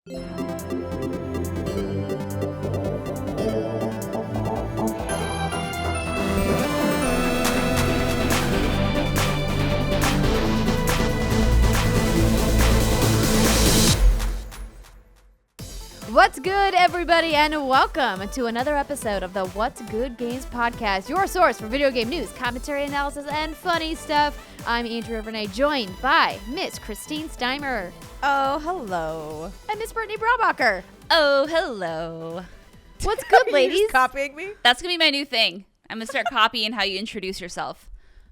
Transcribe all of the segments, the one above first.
What's good, everybody, and welcome to another episode of the What's Good Games podcast, your source for video game news, commentary, analysis, and funny stuff. I'm Adriane, joined by Miss Christine Steimer. Oh, hello. And Miss Brittany Braubacher. Oh, hello. What's good, Are ladies? you just copying me? That's going to be my new thing. I'm going to start copying how you introduce yourself.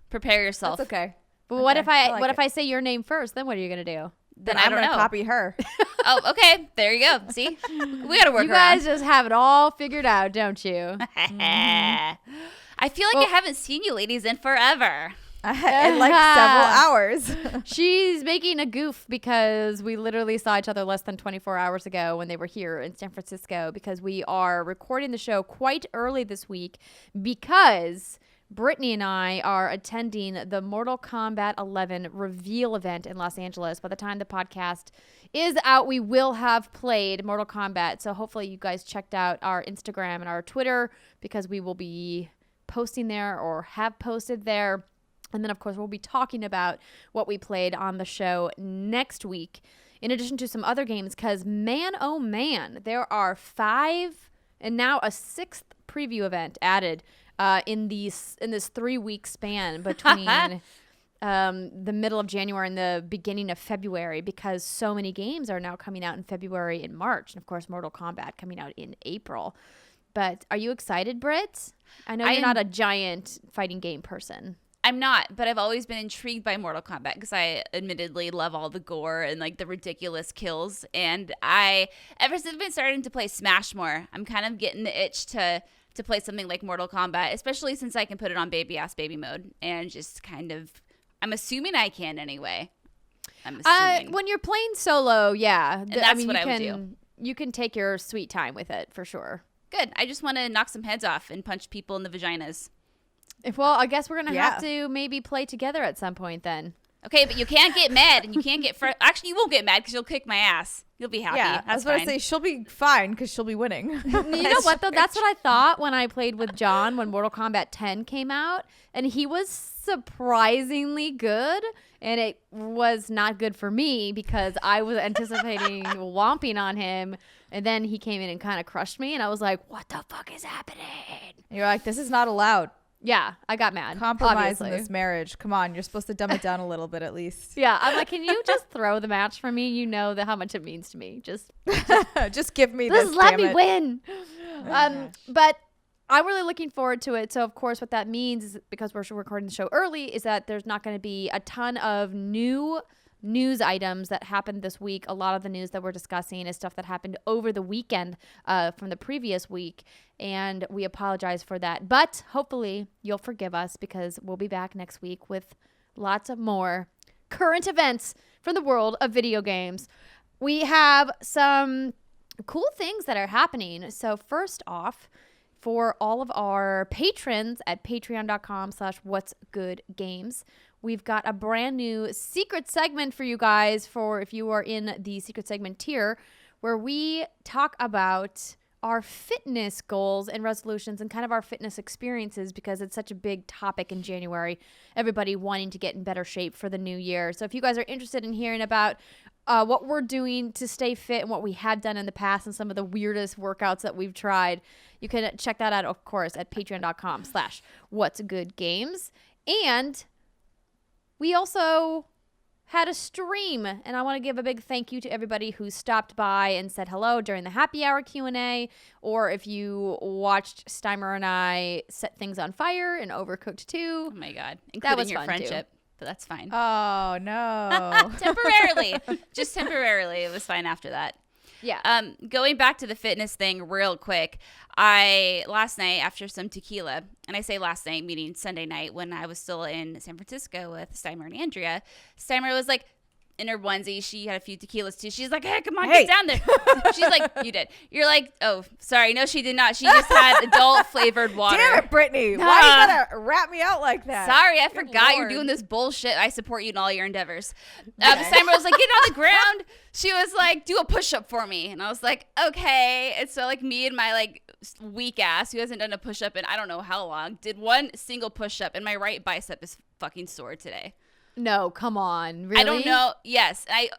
Prepare yourself. That's okay. But what if I like if I say your name first? Then what are you going to do? Then I'm I don't gonna know. copy her. Oh, okay. There you go. See? We got to work You around. guys just have it all figured out, don't you? I feel like I haven't seen you ladies in forever. In like several hours. She's making a goof because we literally saw each other less than 24 hours ago when they were here in San Francisco, because we are recording the show quite early this week because Brittany and I are attending the Mortal Kombat 11 reveal event in Los Angeles. By the time the podcast is out, we will have played Mortal Kombat. So hopefully you guys checked out our Instagram and our Twitter, because we will be posting there or have posted there. And then, of course, we'll be talking about what we played on the show next week, in addition to some other games, because man, oh man, there are 5 and now a 6th preview event added in this 3-week span between the middle of January and the beginning of February, because so many games are now coming out in February and March. And, of course, Mortal Kombat coming out in April. But are you excited, Britt? I know you're not a giant fighting game person. I'm not, but I've always been intrigued by Mortal Kombat because I admittedly love all the gore and like the ridiculous kills. And ever since I've been starting to play Smash more, I'm kind of getting the itch to play something like Mortal Kombat, especially since I can put it on baby mode and just kind of, I'm assuming I can anyway. I'm assuming. When you're playing solo, yeah. And that's what I would do. You can take your sweet time with it for sure. Good. I just want to knock some heads off and punch people in the vaginas. Well, I guess we're going to have to maybe play together at some point then. Okay, but you can't get mad and you can't get actually, you won't get mad because you'll kick my ass. You'll be happy. Yeah, I was about to say she'll be fine because she'll be winning. You know what, though? That's what I thought when I played with John when Mortal Kombat 10 came out. And he was surprisingly good. And it was not good for me because I was anticipating whomping on him. And then he came in and kind of crushed me. And I was like, what the fuck is happening? And you're like, this is not allowed. Yeah, I got mad. Compromise obviously. in this marriage. Come on, you're supposed to dumb it down a little bit at least. Yeah, I'm like, can you just throw the match for me? You know how much it means to me. Just give me this. Just let damn me it. win. But I'm really looking forward to it. So, of course, what that means is, because we're recording the show early, is that there's not going to be a ton of new news items that happened this week. A lot of the news that we're discussing is stuff that happened over the weekend from the previous week, and we apologize for that. But hopefully you'll forgive us, because we'll be back next week with lots of more current events from the world of video games. We have some cool things that are happening. So first off, for all of our patrons at patreon.com/whatsgoodgames, we've got a brand new secret segment for you guys, for if you are in the secret segment tier, where we talk about our fitness goals and resolutions and kind of our fitness experiences, because it's such a big topic in January, everybody wanting to get in better shape for the new year. So if you guys are interested in hearing about what we're doing to stay fit and what we have done in the past and some of the weirdest workouts that we've tried, you can check that out, of course, at patreon.com/whatsgoodgames. And we also had a stream, and I want to give a big thank you to everybody who stopped by and said hello during the happy hour Q&A, or if you watched Steimer and I set things on fire in Overcooked 2. Oh my God. Including that was your fun friendship. But that's fine. Oh, no. Temporarily. Just temporarily. It was fine after that. Yeah. Going back to the fitness thing real quick, last night after some tequila, and I say last night meaning Sunday night when I was still in San Francisco with Steimer and Andrea, Steimer was like, in her onesie. She had a few tequilas too. She's like, hey, come on, get down there. She's like, you did. You're like, oh, sorry. No, she did not. She just had adult flavored water. Damn it, Brittany. Why you gotta rat me out like that? Sorry, I forgot you're doing this bullshit. I support you in all your endeavors. Steimer was like, get on the ground. She was like, do a push-up for me. And I was like, okay. And so like me and my like weak ass who hasn't done a push-up in I don't know how long did one single push-up and my right bicep is fucking sore today. No, come on. Really? I don't know. Yes. I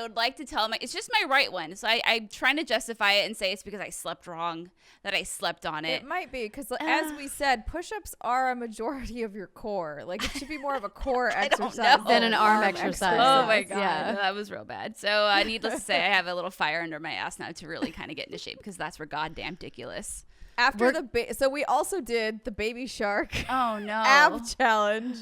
would like to tell it's just my right one. So I'm trying to justify it and say it's because I slept wrong, that I slept on it. It might be because as we said, push-ups are a majority of your core. Like it should be more of a core exercise than an arm exercise. Oh my God. Yeah. That was real bad. So needless to say, I have a little fire under my ass now to really kind of get into shape because that's goddamn ridiculous. After so we also did the baby shark Oh no. ab challenge.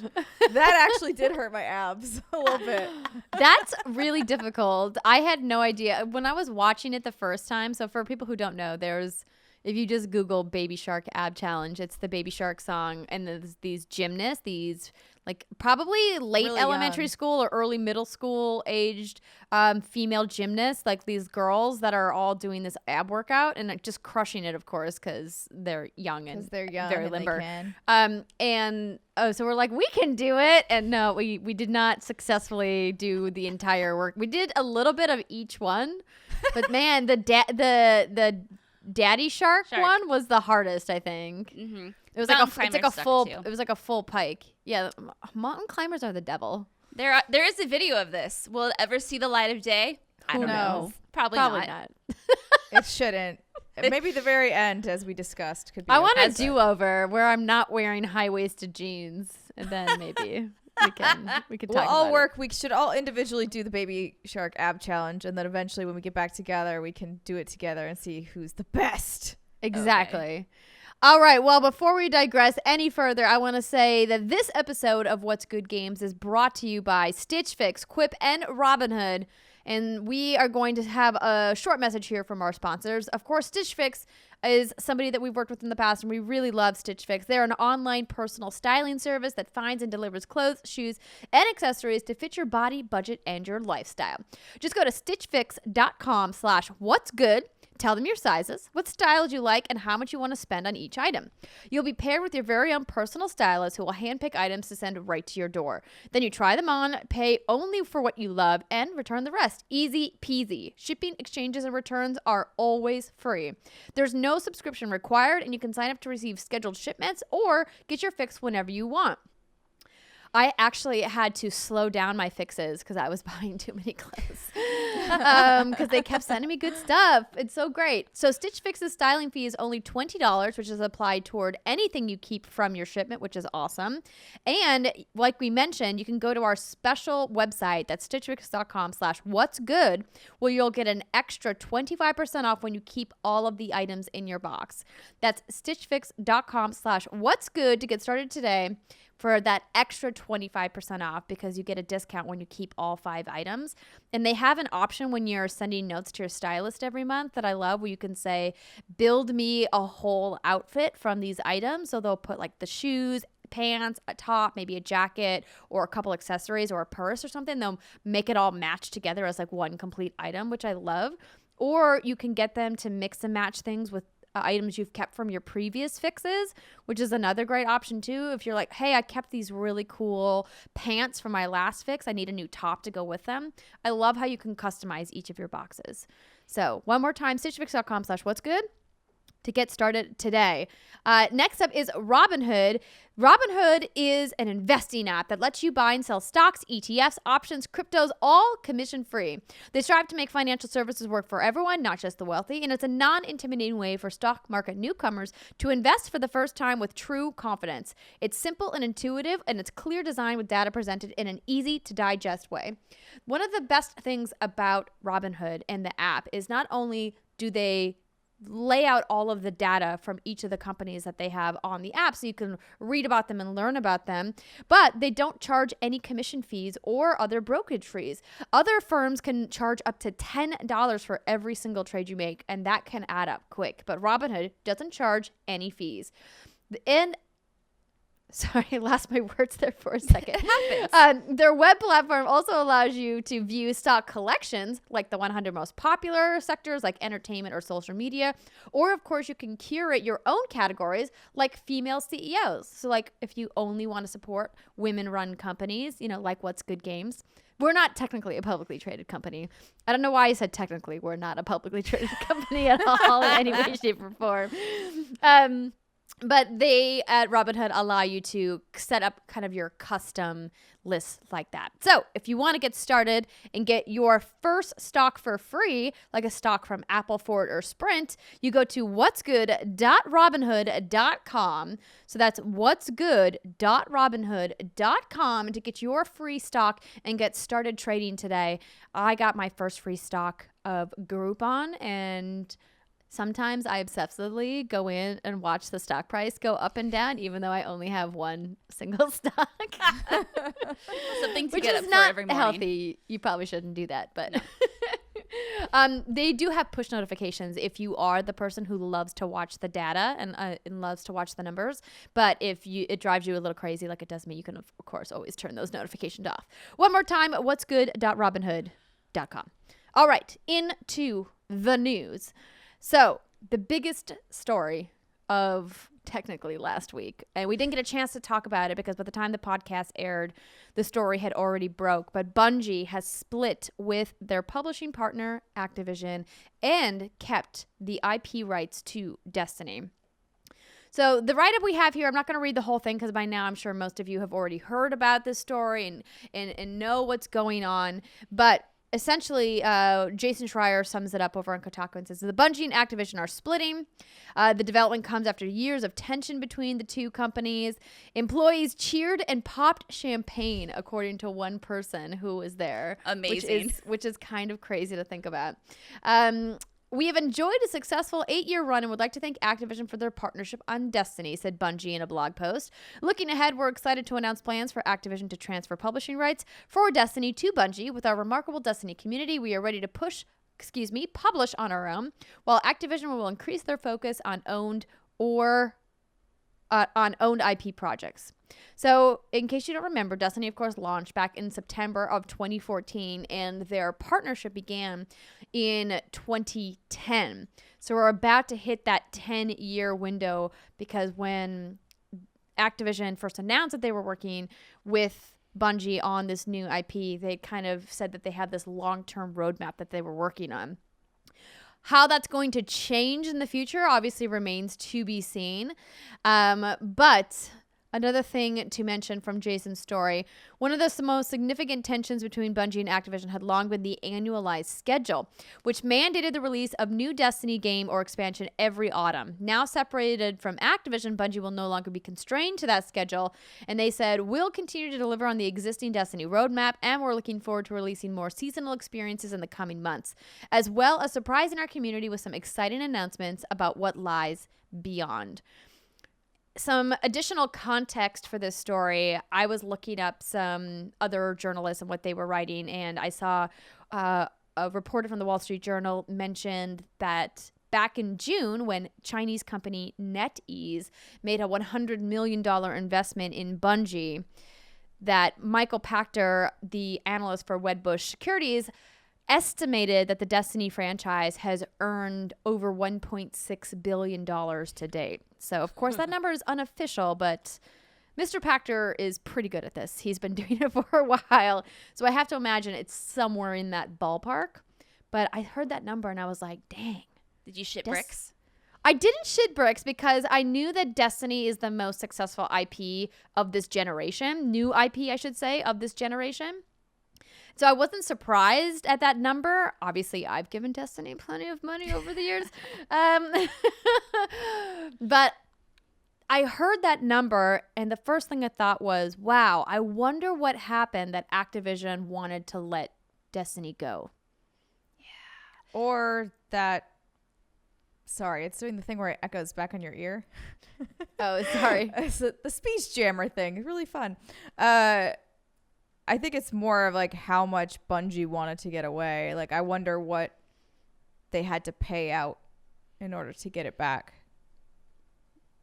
That actually did hurt my abs a little bit. That's really difficult. I had no idea when I was watching it the first time. So for people who don't know, if you just Google Baby Shark ab challenge, it's the Baby Shark song, and there's these gymnasts, these like probably late Really elementary young. school or early middle school aged female gymnasts, like these girls that are all doing this ab workout and like, just crushing it, of course, because they're young and They're young very and limber. they can. So we're like, we can do it, and no, we did not successfully do the entire work. We did a little bit of each one, but man, the Daddy Shark one was the hardest, I think. Mm-hmm. It was It was like a full pike. Yeah, mountain climbers are the devil. There is a video of this. Will it ever see the light of day? I don't know. Probably not. It shouldn't. Maybe the very end, as we discussed, could be. I want a do-over where I'm not wearing high-waisted jeans, and then maybe we can talk We'll all about work. We should all individually do the Baby Shark ab challenge, and then eventually, when we get back together, we can do it together and see who's the best. Exactly. Okay. All right. Well, before we digress any further, I want to say that this episode of What's Good Games is brought to you by Stitch Fix, Quip, and Robinhood. And we are going to have a short message here from our sponsors. Of course, Stitch Fix is somebody that we've worked with in the past, and we really love Stitch Fix. They're an online personal styling service that finds and delivers clothes, shoes, and accessories to fit your body, budget, and your lifestyle. Just go to stitchfix.com/what'sgood. Tell them your sizes, what styles you like, and how much you want to spend on each item. You'll be paired with your very own personal stylist who will handpick items to send right to your door. Then you try them on, pay only for what you love, and return the rest. Easy peasy. Shipping, exchanges, and returns are always free. There's no subscription required, and you can sign up to receive scheduled shipments or get your fix whenever you want. I actually had to slow down my fixes because I was buying too many clothes because they kept sending me good stuff. It's so great. So Stitch Fix's styling fee is only $20, which is applied toward anything you keep from your shipment, which is awesome. And like we mentioned, you can go to our special website, that's stitchfix.com/what'sgood, where you'll get an extra 25% off when you keep all of the items in your box. That's stitchfix.com/what'sgood to get started today for that extra 25% off, because you get a discount when you keep all 5 items. And they have an option when you're sending notes to your stylist every month that I love, where you can say, build me a whole outfit from these items. So they'll put like the shoes, pants, a top, maybe a jacket, or a couple accessories or a purse or something. They'll make it all match together as like one complete item, which I love. Or you can get them to mix and match things with items you've kept from your previous fixes, which is another great option too. If you're like, hey, I kept these really cool pants from my last fix, I need a new top to go with them. I love how you can customize each of your boxes. So one more time, stitchfix.com/what'sgood to get started today. Next up is Robinhood. Robinhood is an investing app that lets you buy and sell stocks, ETFs, options, cryptos, all commission-free. They strive to make financial services work for everyone, not just the wealthy, and it's a non-intimidating way for stock market newcomers to invest for the first time with true confidence. It's simple and intuitive, and it's clear design with data presented in an easy-to-digest way. One of the best things about Robinhood and the app is not only do they lay out all of the data from each of the companies that they have on the app so you can read about them and learn about them, but they don't charge any commission fees or other brokerage fees. Other firms can charge up to $10 for every single trade you make, and that can add up quick. But Robinhood doesn't charge any fees. And Sorry, I lost my words there for a second. It happens. Their web platform also allows you to view stock collections, like the 100 most popular sectors, like entertainment or social media. Or, of course, you can curate your own categories, like female CEOs. So, like, if you only want to support women-run companies, like What's Good Games. We're not technically a publicly traded company. I don't know why I said technically. We're not a publicly traded company at all in any way, shape, or form. But they at Robinhood allow you to set up kind of your custom lists like that. So if you want to get started and get your first stock for free, like a stock from Apple, Ford, or Sprint, you go to what'sgood.robinhood.com. So that's what'sgood.robinhood.com to get your free stock and get started trading today. I got my first free stock of Groupon, and sometimes I obsessively go in and watch the stock price go up and down, even though I only have one single stock. Something to Which get is up not for every morning. healthy. You probably shouldn't do that, but No. they do have push notifications if you are the person who loves to watch the data and loves to watch the numbers. But if it drives you a little crazy like it does me, you can, of course, always turn those notifications off. One more time, what'sgood.robinhood.com. All right, into the news. So the biggest story of technically last week, and we didn't get a chance to talk about it because by the time the podcast aired, the story had already broke, but Bungie has split with their publishing partner, Activision, and kept the IP rights to Destiny. So the write-up we have here, I'm not going to read the whole thing because by now I'm sure most of you have already heard about this story and know what's going on, but essentially, Jason Schreier sums it up over on Kotaku and says, the Bungie and Activision are splitting. The development comes after years of tension between the two companies. Employees cheered and popped champagne, according to one person who was there. Amazing. Which is kind of crazy to think about. We have enjoyed a successful 8-year run and would like to thank Activision for their partnership on Destiny, said Bungie in a blog post. Looking ahead, we're excited to announce plans for Activision to transfer publishing rights for Destiny to Bungie. With our remarkable Destiny community, we are ready to publish on our own, while Activision will increase their focus on owned IP projects. So, in case you don't remember, Destiny, of course, launched back in September of 2014, and their partnership began in 2010. So, we're about to hit that 10-year window because when Activision first announced that they were working with Bungie on this new IP, they kind of said that they had this long-term roadmap that they were working on. How that's going to change in the future obviously remains to be seen. But another thing to mention from Jason's story, one of the most significant tensions between Bungie and Activision had long been the annualized schedule, which mandated the release of new Destiny game or expansion every autumn. Now separated from Activision, Bungie will no longer be constrained to that schedule, and they said, we'll continue to deliver on the existing Destiny roadmap, and we're looking forward to releasing more seasonal experiences in the coming months, as well as surprising our community with some exciting announcements about what lies beyond. Some additional context for this story, I was looking up some other journalists and what they were writing, and I saw a reporter from the Wall Street Journal mentioned that back in June, when Chinese company NetEase made a $100 million investment in Bungie, that Michael Pachter, the analyst for Wedbush Securities, estimated that the Destiny franchise has earned over $1.6 billion to date. So, of course, that number is unofficial, but Mr. Pachter is pretty good at this. He's been doing it for a while. So I have to imagine it's somewhere in that ballpark. But I heard that number and I was like, dang. Did you shit bricks? I didn't shit bricks because I knew that Destiny is the most successful IP of this generation. New IP, I should say, of this generation. So I wasn't surprised at that number. Obviously, I've given Destiny plenty of money over the years. But I heard that number, and the first thing I thought was, wow, I wonder what happened that Activision wanted to let Destiny go. Yeah. Or that... Sorry, it's doing the thing where it echoes back on your ear. Oh, sorry. It's the speech jammer thing. It's really fun. I think it's more of like how much Bungie wanted to get away. Like, I wonder what they had to pay out in order to get it back.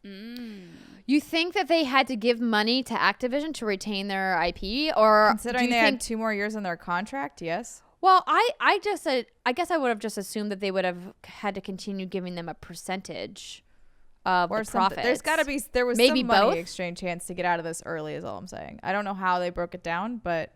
You think that they had to give money to Activision to retain their IP, or Considering they had 2 more years on their contract, yes. Well, I guess I would have just assumed that they would have had to continue giving them a percentage of the profits. There was Maybe some money both? exchange chance to get out of this early is all I'm saying. I don't know how they broke it down, but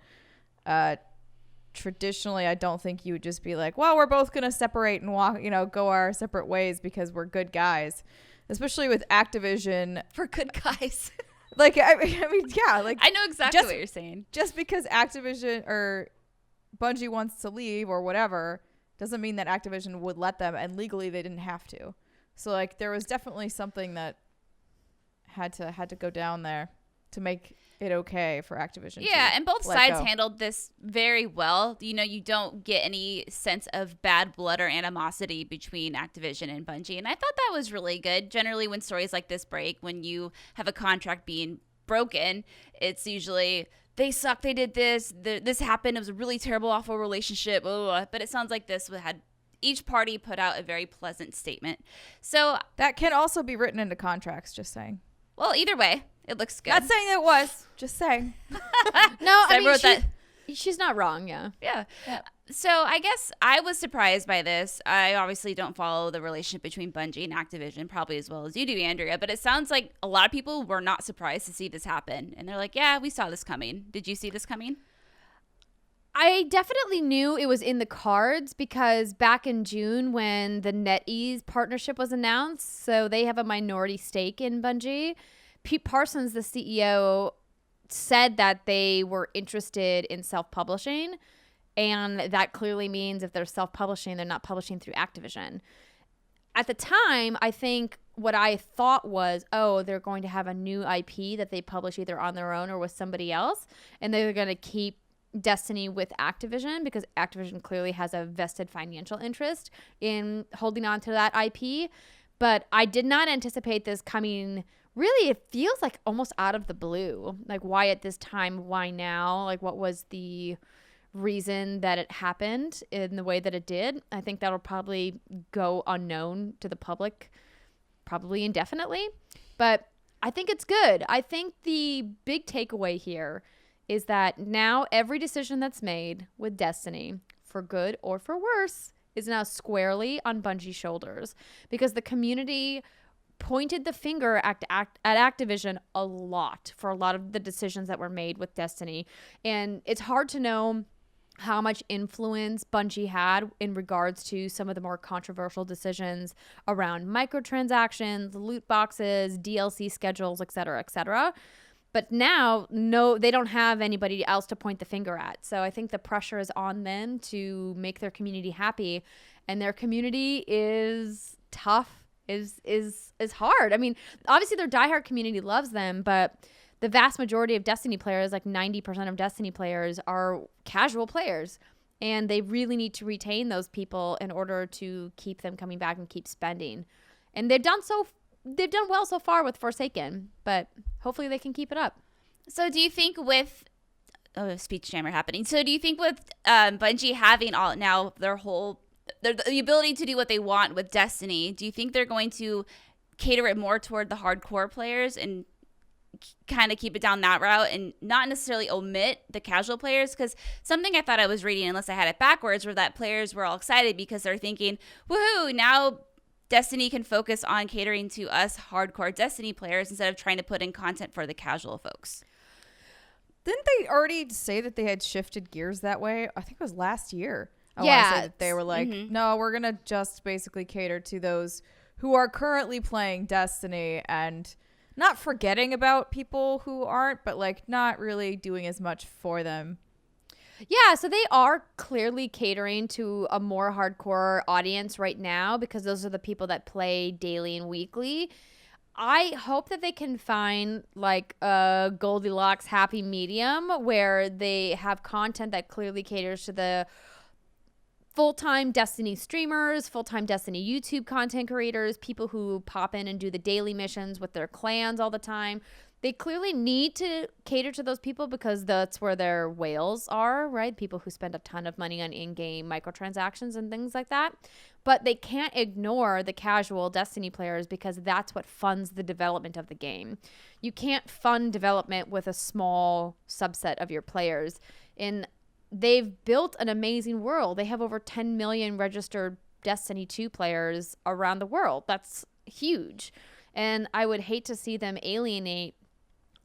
traditionally I don't think you would just be like, well, we're both going to separate and walk, go our separate ways because we're good guys. Especially with Activision. For good guys. Like, I mean, yeah. Like, I know exactly what you're saying. Just because Activision or Bungie wants to leave or whatever doesn't mean that Activision would let them, and legally they didn't have to. So, like, there was definitely something that had to go down there to make it okay for Activision. Yeah, and both sides go. handled this very well. You don't get any sense of bad blood or animosity between Activision and Bungie, and I thought that was really good. Generally, when stories like this break, when you have a contract being broken, it's usually they suck, they did this, this happened, it was a really terrible, awful relationship, blah, blah, blah. But it sounds like this had each party put out a very pleasant statement. So that can also be written into contracts, just saying. Well, either way, it looks good. Not saying it was, just saying. No, So I mean, that. she's not wrong. Yeah. Yeah. So I guess I was surprised by this. I obviously don't follow the relationship between Bungie and Activision probably as well as you do, Andrea, but it sounds like a lot of people were not surprised to see this happen. And they're like, yeah, we saw this coming. Did you see this coming? I definitely knew it was in the cards because back in June when the NetEase partnership was announced, so they have a minority stake in Bungie. Pete Parsons, the CEO, said that they were interested in self-publishing, and that clearly means if they're self-publishing, they're not publishing through Activision. At the time, I think what I thought was, oh, they're going to have a new IP that they publish either on their own or with somebody else, and they're going to keep Destiny with Activision because Activision clearly has a vested financial interest in holding on to that IP. But I did not anticipate this coming. Really, it feels like almost out of the blue. Like, why at this time? Why now? Like, what was the reason that it happened in the way that it did? I think that'll probably go unknown to the public, probably indefinitely. But I think it's good. I think the big takeaway here is that now every decision that's made with Destiny, for good or for worse, is now squarely on Bungie's shoulders because the community pointed the finger at Activision a lot for a lot of the decisions that were made with Destiny. And it's hard to know how much influence Bungie had in regards to some of the more controversial decisions around microtransactions, loot boxes, DLC schedules, et cetera, et cetera. But now, no, they don't have anybody else to point the finger at. So I think the pressure is on them to make their community happy. And their community is tough, is hard. I mean, obviously their diehard community loves them, but the vast majority of Destiny players, like 90% of Destiny players, are casual players. And they really need to retain those people in order to keep them coming back and keep spending. And they've done well so far with Forsaken, but hopefully they can keep it up. So do you think with speech jammer happening, so do you think with Bungie having the ability to do what they want with Destiny, do you think they're going to cater it more toward the hardcore players and kind of keep it down that route and not necessarily omit the casual players? Because something I thought I was reading, unless I had it backwards, were that players were all excited because they're thinking, woohoo, now Destiny can focus on catering to us hardcore Destiny players instead of trying to put in content for the casual folks. Didn't they already say that they had shifted gears that way? I think it was last year. I want to say that they were like, no, we're going to just basically cater to those who are currently playing Destiny and not forgetting about people who aren't, but like not really doing as much for them. Yeah, so they are clearly catering to a more hardcore audience right now because those are the people that play daily and weekly. I hope that they can find like a Goldilocks happy medium where they have content that clearly caters to the full-time Destiny streamers, full-time Destiny YouTube content creators, people who pop in and do the daily missions with their clans all the time. they clearly need to cater to those people because that's where their whales are, right? People who spend a ton of money on in-game microtransactions and things like that. But they can't ignore the casual Destiny players because that's what funds the development of the game. You can't fund development with a small subset of your players. And they've built an amazing world. They have over 10 million registered Destiny 2 players around the world. That's huge. And I would hate to see them alienate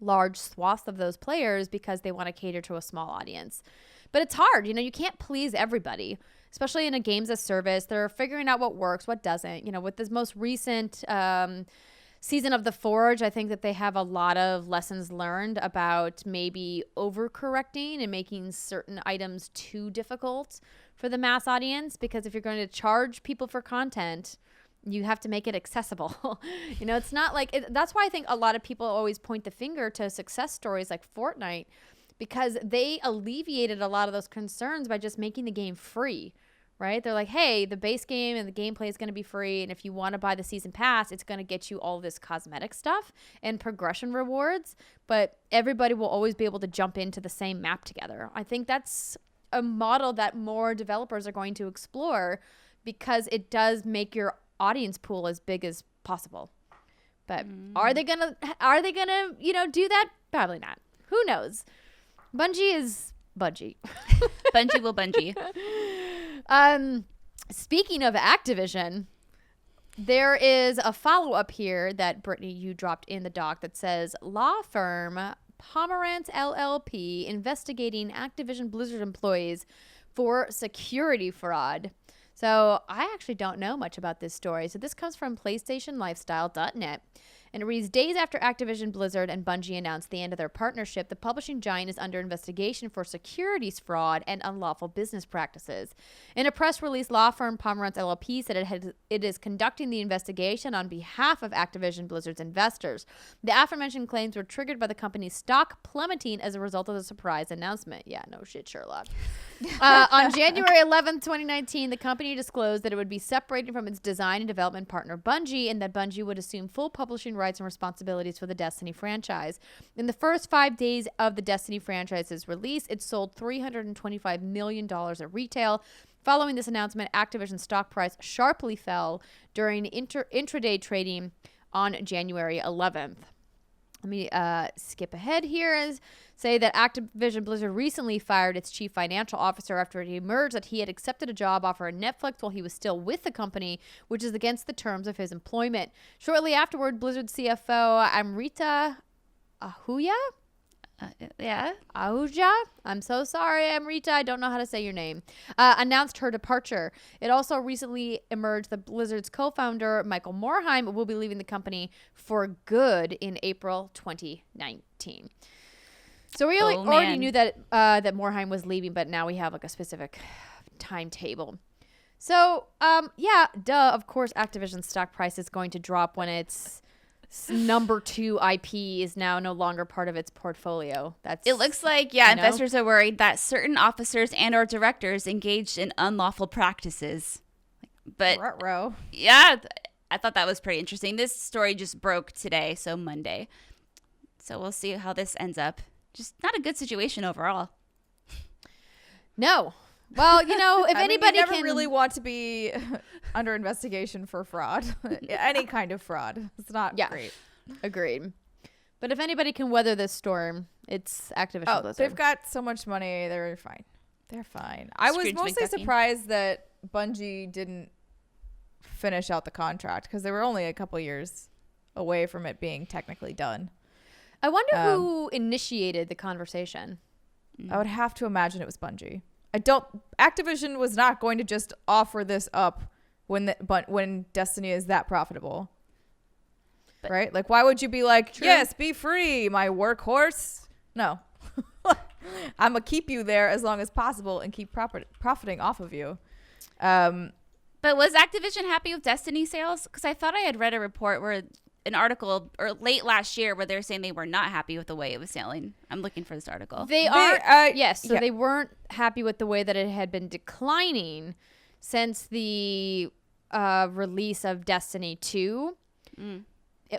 large swaths of those players because they want to cater to a small audience. But it's hard. You know, you can't please everybody, especially in a games as service. They're figuring out what works, what doesn't. You know, with this most recent season of The Forge, I think that they have a lot of lessons learned about maybe overcorrecting and making certain items too difficult for the mass audience, because if you're going to charge people for content, you have to make it accessible. You know, it's not like that's why I think a lot of people always point the finger to success stories like Fortnite, because they alleviated a lot of those concerns by just making the game free, right? They're like, hey, the base game and the gameplay is going to be free, and if you want to buy the season pass, it's going to get you all this cosmetic stuff and progression rewards, but everybody will always be able to jump into the same map together. I think that's a model that more developers are going to explore because it does make your audience pool as big as possible. But are they gonna you know, do that? Probably not. Who knows? Bungie is Bungie. Bungie will Bungie. Speaking of Activision, there is a follow-up here that Brittany, you dropped in the doc that says law firm Pomerantz LLP investigating Activision Blizzard employees for security fraud. So I actually don't know much about this story. So this comes from PlayStationLifestyle.net. And it reads, days after Activision Blizzard and Bungie announced the end of their partnership, the publishing giant is under investigation for securities fraud and unlawful business practices. In a press release, law firm Pomerantz LLP said it is conducting the investigation on behalf of Activision Blizzard's investors. The aforementioned claims were triggered by the company's stock plummeting as a result of the surprise announcement. Yeah, no shit, Sherlock. On January 11th, 2019, the company disclosed that it would be separated from its design and development partner Bungie, and that Bungie would assume full publishing rights and responsibilities for the Destiny franchise. In the first 5 days of the Destiny franchise's release, it sold $325 million at retail. Following this announcement, Activision's stock price sharply fell during intraday trading on January 11th. Let me skip ahead here and say that Activision Blizzard recently fired its chief financial officer after it emerged that he had accepted a job offer at Netflix while he was still with the company, which is against the terms of his employment. Shortly afterward, Blizzard CFO Amrita Ahuja? Ahuja? I'm so sorry, Amrita. I don't know how to say your name. Announced her departure. It also recently emerged that Blizzard's co-founder, Michael Morhaime, will be leaving the company for good in April 2019. So we already knew that that Morhaime was leaving, but now we have like a specific timetable. So, of course, Activision's stock price is going to drop when its number 2 IP is now no longer part of its portfolio. It looks like, investors are worried that certain officers and or directors engaged in unlawful practices. But yeah, I thought that was pretty interesting. This story just broke today, so Monday. So we'll see how this ends up. Just not a good situation overall. No. Well, you know, if anybody you never really want to be under investigation for fraud, any kind of fraud. It's not great. Agreed. But if anybody can weather this storm, it's Activision Blizzard. They've got so much money. They're fine. They're fine. I was mostly surprised that Bungie didn't finish out the contract because they were only a couple years away from it being technically done. I wonder who initiated the conversation. I would have to imagine it was Bungie. Activision was not going to just offer this up when Destiny is that profitable. Right? Like, why would you be like, yes, be free, my workhorse? No. I'm going to keep you there as long as possible and keep profiting off of you. But was Activision happy with Destiny sales? Because I thought I had read a report where an article or late last year where they're saying they were not happy with the way it was selling. I'm looking for this article. They weren't happy with the way that it had been declining since the release of Destiny 2.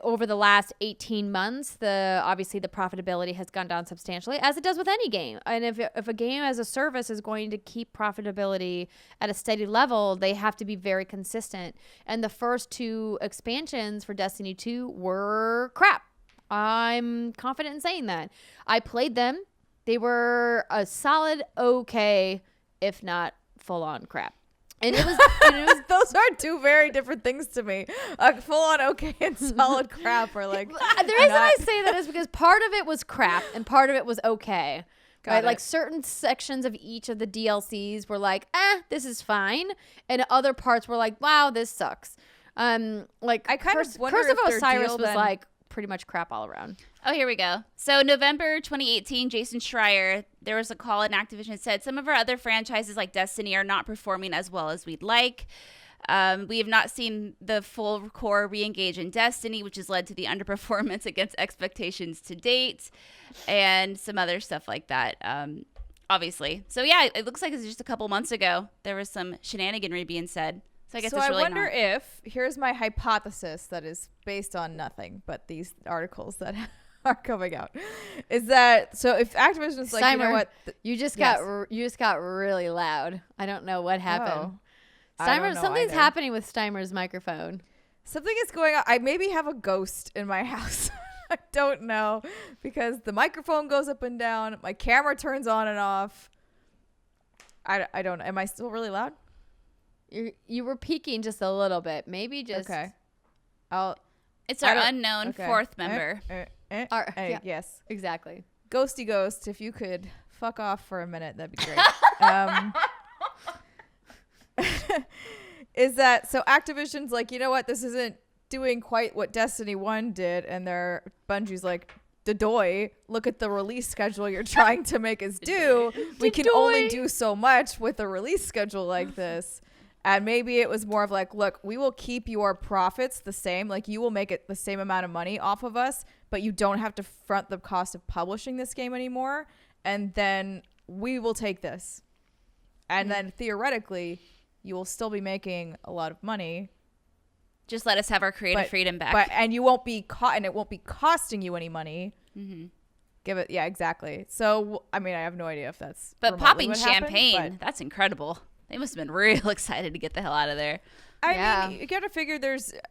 over the last 18 months, obviously the profitability has gone down substantially, as it does with any game. And if a game as a service is going to keep profitability at a steady level, they have to be very consistent. And the first 2 expansions for Destiny 2 were crap. I'm confident in saying that. I played them. They were a solid okay, if not full-on crap. And it was those are 2 very different things to me. Full on okay and solid crap are like. The reason I say that is because part of it was crap and part of it was okay. Right? Like certain sections of each of the DLCs were like, this is fine, and other parts were like, wow, this sucks. Like I kind of wonder Curse if of Osiris was like pretty much crap all around. Oh, here we go. So November 2018, Jason Schreier, there was a call in Activision said some of our other franchises like Destiny are not performing as well as we'd like. We have not seen the full core re-engage in Destiny, which has led to the underperformance against expectations to date, and some other stuff like that, obviously. So yeah, it looks like it's just a couple months ago there was some shenaniganry being said. So I guess it's really wonder if, here's my hypothesis that is based on nothing but these articles that are coming out, is that, so if Activision's like, Steimer, you know what? You just got really loud. I don't know what happened. Steimer, something's happening with Steimer's microphone. Something is going on. I maybe have a ghost in my house. I don't know, because the microphone goes up and down. My camera turns on and off. I don't know. Am I still really loud? You were peaking just a little bit. Maybe just. Okay. It's our unknown 4th member. Yeah, yes. Exactly. Ghosty Ghost, if you could fuck off for a minute, that'd be great. Is that, so Activision's like, you know what? This isn't doing quite what Destiny 1 did. And Bungie's like, Dadoy, look at the release schedule you're trying to make us do. We can only do so much with a release schedule like this. And maybe it was more of like, look, we will keep your profits the same. Like, you will make it the same amount of money off of us, but you don't have to front the cost of publishing this game anymore. And then we will take this. And then theoretically, you will still be making a lot of money. Just let us have our creative freedom back. And you won't be caught, and it won't be costing you any money. Mm-hmm. Give it, yeah, exactly. So, I mean, I have no idea if that's. But popping champagne, that's incredible. They must have been real excited to get the hell out of there. I mean, you gotta figure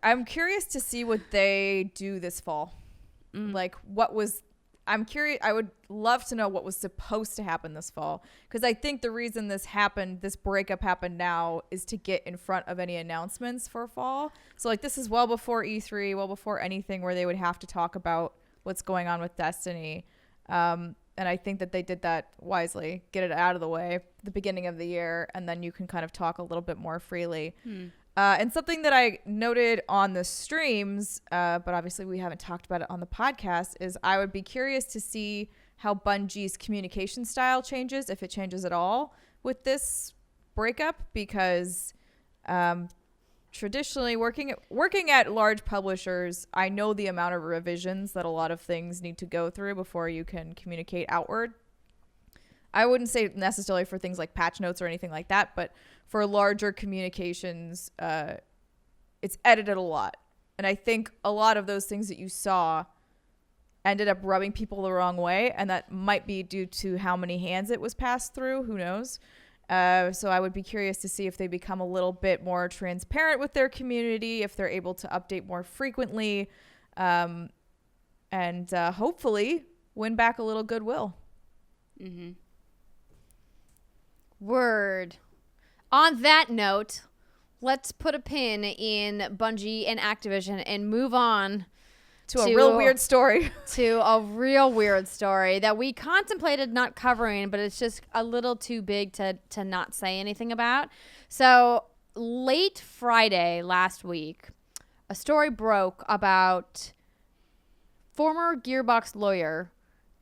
I'm curious to see what they do this fall. Like, I'm curious. I would love to know what was supposed to happen this fall. Because I think the reason this breakup happened now, is to get in front of any announcements for fall. So, like, this is well before E3, well before anything where they would have to talk about what's going on with Destiny. And I think that they did that wisely, get it out of the way at the beginning of the year, and then you can kind of talk a little bit more freely. And something that I noted on the streams, but obviously we haven't talked about it on the podcast, is I would be curious to see how Bungie's communication style changes, if it changes at all with this breakup, because traditionally working at large publishers, I know the amount of revisions that a lot of things need to go through before you can communicate outward. I wouldn't say necessarily for things like patch notes or anything like that, but for larger communications, it's edited a lot. And I think a lot of those things that you saw ended up rubbing people the wrong way, and that might be due to how many hands it was passed through. Who knows? So I would be curious to see if they become a little bit more transparent with their community, if they're able to update more frequently, and hopefully win back a little goodwill. Mm-hmm. Word. On that note, let's put a pin in Bungie and Activision and move on to a real weird story. To a real weird story that we contemplated not covering, but it's just a little too big to not say anything about. So late Friday last week, a story broke about former Gearbox lawyer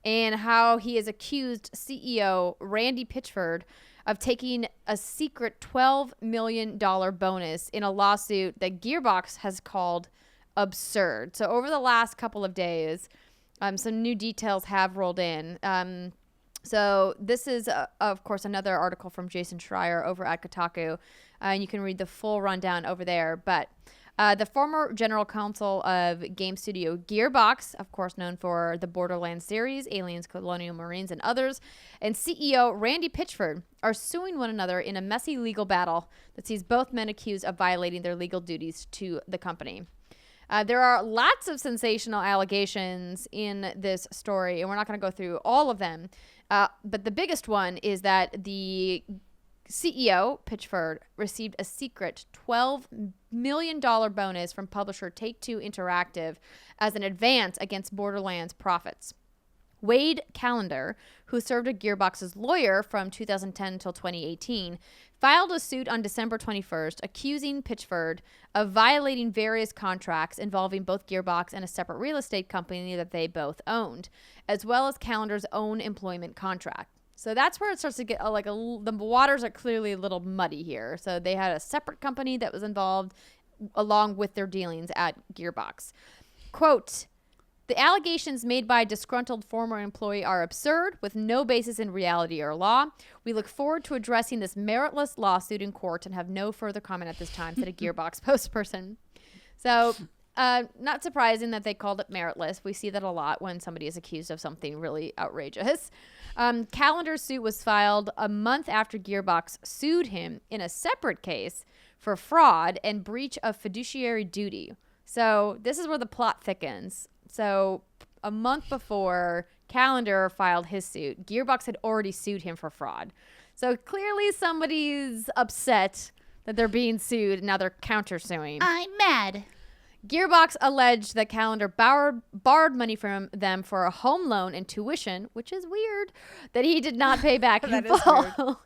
and how he has accused CEO Randy Pitchford of taking a secret $12 million bonus in a lawsuit that Gearbox has called absurd. So over the last couple of days, some new details have rolled in. So this is, of course, another article from Jason Schreier over at Kotaku. And you can read the full rundown over there. But The former general counsel of game studio Gearbox, of course known for the Borderlands series, Aliens, Colonial Marines, and others, and CEO Randy Pitchford are suing one another in a messy legal battle that sees both men accused of violating their legal duties to the company. There are lots of sensational allegations in this story, and we're not going to go through all of them. But the biggest one is that the CEO, Pitchford, received a secret $12 million bonus from publisher Take-Two Interactive as an advance against Borderlands profits. Wade Callender, who served as Gearbox's lawyer from 2010 until 2018, filed a suit on December 21st accusing Pitchford of violating various contracts involving both Gearbox and a separate real estate company that they both owned, as well as Callender's own employment contract. So that's where it starts to get the waters are clearly a little muddy here. So they had a separate company that was involved along with their dealings at Gearbox. Quote, "The allegations made by a disgruntled former employee are absurd, with no basis in reality or law. We look forward to addressing this meritless lawsuit in court and have no further comment at this time," said a Gearbox spokesperson. So, not surprising that they called it meritless. We see that a lot when somebody is accused of something really outrageous. Callender's suit was filed a month after Gearbox sued him in a separate case for fraud and breach of fiduciary duty. So this is where the plot thickens. So a month before Callender filed his suit, Gearbox had already sued him for fraud. So clearly somebody's upset that they're being sued and now they're countersuing. I'm mad. Gearbox alleged that Callender borrowed money from them for a home loan and tuition, which is weird, that he did not pay back in full.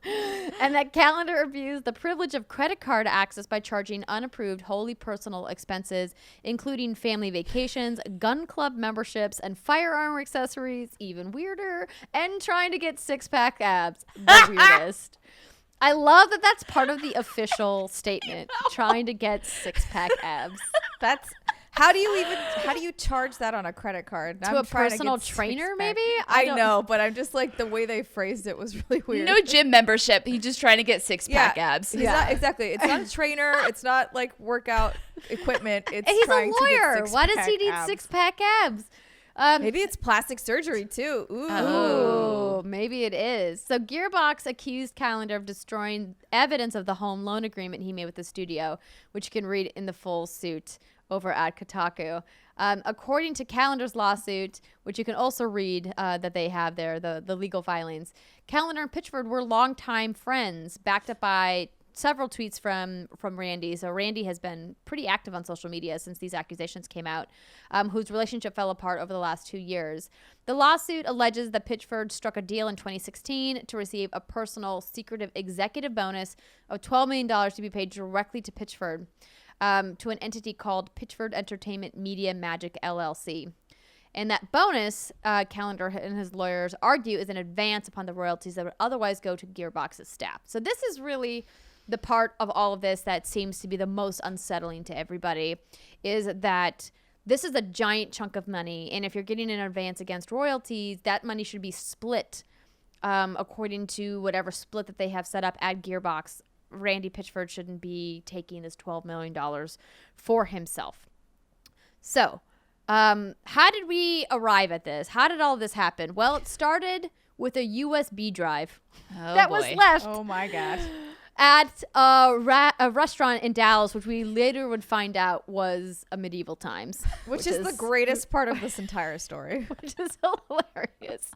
And that Callender abused the privilege of credit card access by charging unapproved, wholly personal expenses, including family vacations, gun club memberships, and firearm accessories, even weirder, and trying to get six-pack abs, the weirdest. I love that that's part of the official statement, trying to get six-pack abs. That's how do you charge that on a credit card? To a personal trainer, maybe? I know, but I'm just like the way they phrased it was really weird. No gym membership. He's just trying to get six-pack abs. Yeah, exactly. It's not a trainer. It's not like workout equipment. It's he's trying a lawyer. To get Why does he need six-pack abs? Maybe it's plastic surgery too. Ooh, maybe it is. So Gearbox accused Callender of destroying evidence of the home loan agreement he made with the studio, which you can read in the full suit over at Kotaku. According to Callender's lawsuit, which you can also read that they have there, the legal filings, Callender and Pitchford were longtime friends, backed up by several tweets from Randy. So Randy has been pretty active on social media since these accusations came out, whose relationship fell apart over the last 2 years. The lawsuit alleges that Pitchford struck a deal in 2016 to receive a personal secretive executive bonus of $12 million to be paid directly to Pitchford, to an entity called Pitchford Entertainment Media Magic LLC. And that bonus, Callender and his lawyers argue, is an advance upon the royalties that would otherwise go to Gearbox's staff. So this is really the part of all of this that seems to be the most unsettling to everybody, is that this is a giant chunk of money. And if you're getting an advance against royalties, that money should be split according to whatever split that they have set up at Gearbox. Randy Pitchford shouldn't be taking this $12 million for himself. So how did we arrive at this? How did all this happen? Well, it started with a USB drive was left. Oh my God. At a restaurant in Dallas, which we later would find out was a medieval times. Which is the greatest part of this entire story. Which is hilarious.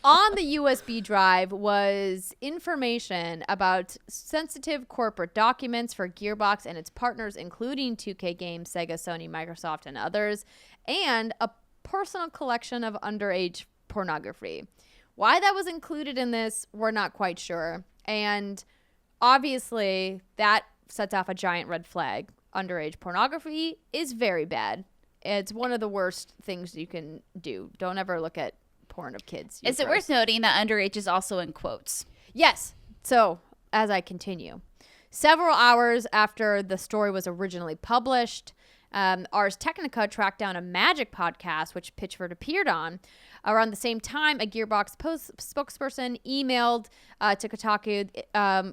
On the USB drive was information about sensitive corporate documents for Gearbox and its partners, including 2K Games, Sega, Sony, Microsoft, and others, and a personal collection of underage pornography. Why that was included in this, we're not quite sure. And obviously, that sets off a giant red flag. Underage pornography is very bad. It's one of the worst things you can do. Don't ever look at porn of kids. Is it worth noting that underage is also in quotes? Yes. So, as I continue. Several hours after the story was originally published, Ars Technica tracked down a Magic podcast, which Pitchford appeared on. Around the same time, a Gearbox spokesperson emailed to Kotaku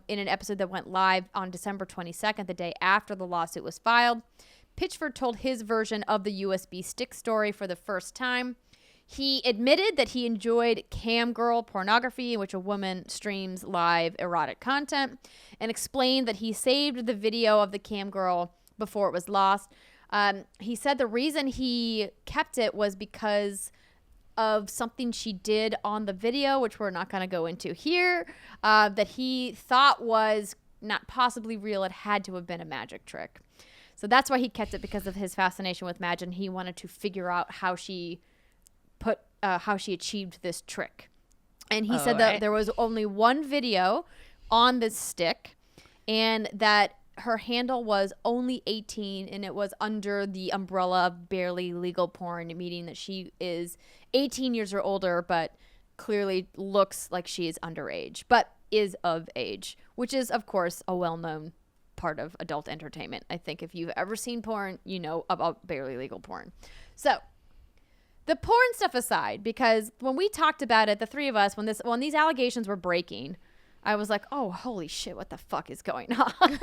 in an episode that went live on December 22nd, the day after the lawsuit was filed. Pitchford told his version of the USB stick story for the first time. He admitted that he enjoyed cam girl pornography, in which a woman streams live erotic content, and explained that he saved the video of the cam girl before it was lost. He said the reason he kept it was because of something she did on the video, which we're not going to go into here, that he thought was not possibly real. It had to have been a magic trick. So that's why he kept it, because of his fascination with magic. And he wanted to figure out how she achieved this trick. And he said that there was only one video on this stick, and that her handle was only 18, and it was under the umbrella of barely legal porn, meaning that she is 18 years or older, but clearly looks like she is underage, but is of age, which is, of course, a well-known part of adult entertainment. I think if you've ever seen porn, you know about barely legal porn. So the porn stuff aside, because when we talked about it, the three of us, when these allegations were breaking, I was like, oh, holy shit, what the fuck is going on?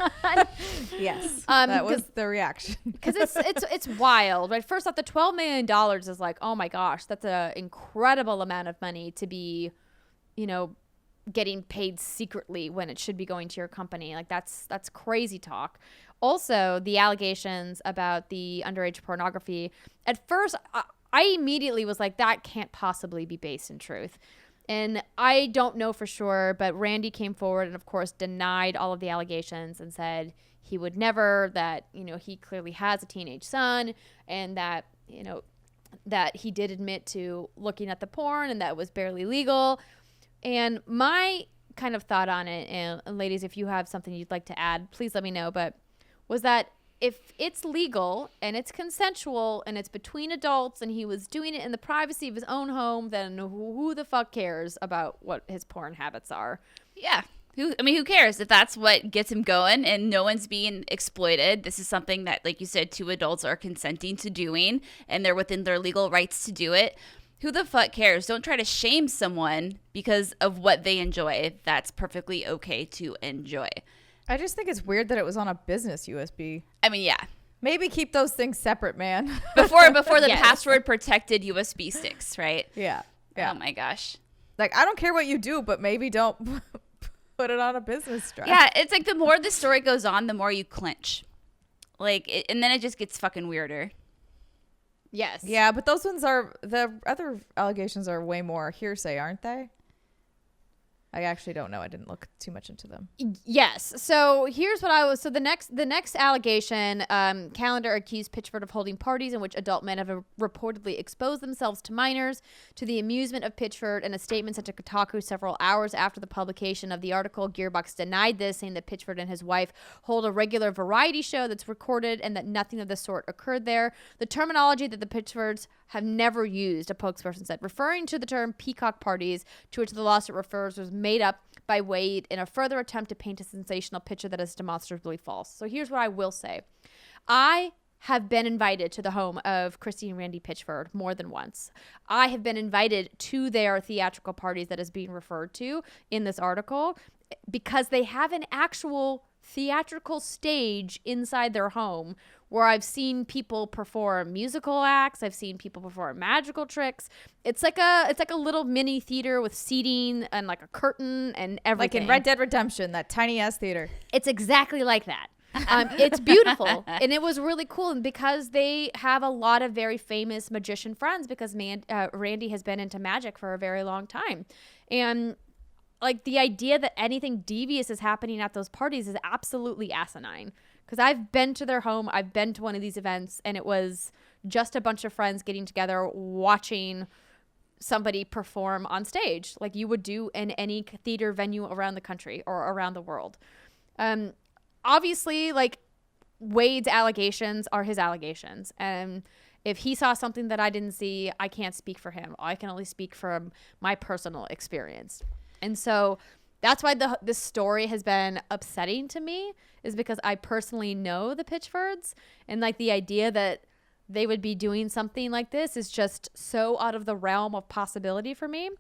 Yes, that was the reaction. Because it's wild, right? First off, the $12 million is like, oh my gosh, that's an incredible amount of money to be, getting paid secretly when it should be going to your company. Like, that's crazy talk. Also, the allegations about the underage pornography, at first, I immediately was like, that can't possibly be based in truth. And I don't know for sure, but Randy came forward and, of course, denied all of the allegations and said he would never, that, he clearly has a teenage son, and that, that he did admit to looking at the porn and that it was barely legal. And my kind of thought on it, and ladies, if you have something you'd like to add, please let me know, but was that if it's legal and it's consensual and it's between adults and he was doing it in the privacy of his own home, then who the fuck cares about what his porn habits are? Yeah. Who cares if that's what gets him going and no one's being exploited? This is something that, like you said, two adults are consenting to doing and they're within their legal rights to do it. Who the fuck cares? Don't try to shame someone because of what they enjoy. That's perfectly okay to enjoy. I just think it's weird that it was on a business USB. I mean, yeah. Maybe keep those things separate, man. Before the password protected USB sticks, right? Yeah. Oh my gosh. Like, I don't care what you do, but maybe don't put it on a business drive. Yeah, it's like the more the story goes on, the more you clinch. And then it just gets fucking weirder. Yes. Yeah, but those ones the other allegations are way more hearsay, aren't they? I actually don't know. I didn't look too much into them. Yes. So here's what so the next allegation, Calendar accused Pitchford of holding parties in which adult men have reportedly exposed themselves to minors to the amusement of Pitchford. In a statement sent to Kotaku several hours after the publication of the article, Gearbox denied this, saying that Pitchford and his wife hold a regular variety show that's recorded and that nothing of the sort occurred there. The terminology that the Pitchfords have never used, a spokesperson said, referring to the term peacock parties, to which the lawsuit refers, was made up by Wade in a further attempt to paint a sensational picture that is demonstrably false. So here's what I will say. I have been invited to the home of Christy and Randy Pitchford more than once. I have been invited to their theatrical parties that is being referred to in this article because they have an actual theatrical stage inside their home where I've seen people perform musical acts. I've seen people perform magical tricks. It's like a little mini theater with seating and like a curtain and everything. Like in Red Dead Redemption, that tiny ass theater. It's exactly like that. It's beautiful, and it was really cool. And because they have a lot of very famous magician friends, because Randy has been into magic for a very long time, and like the idea that anything devious is happening at those parties is absolutely asinine. Because I've been to their home, I've been to one of these events, and it was just a bunch of friends getting together, watching somebody perform on stage, like you would do in any theater venue around the country or around the world. Obviously, like, Wade's allegations are his allegations, and if he saw something that I didn't see, I can't speak for him. I can only speak from my personal experience. And so That's why this story has been upsetting to me, is because I personally know the Pitchfords, and like the idea that they would be doing something like this is just so out of the realm of possibility for me.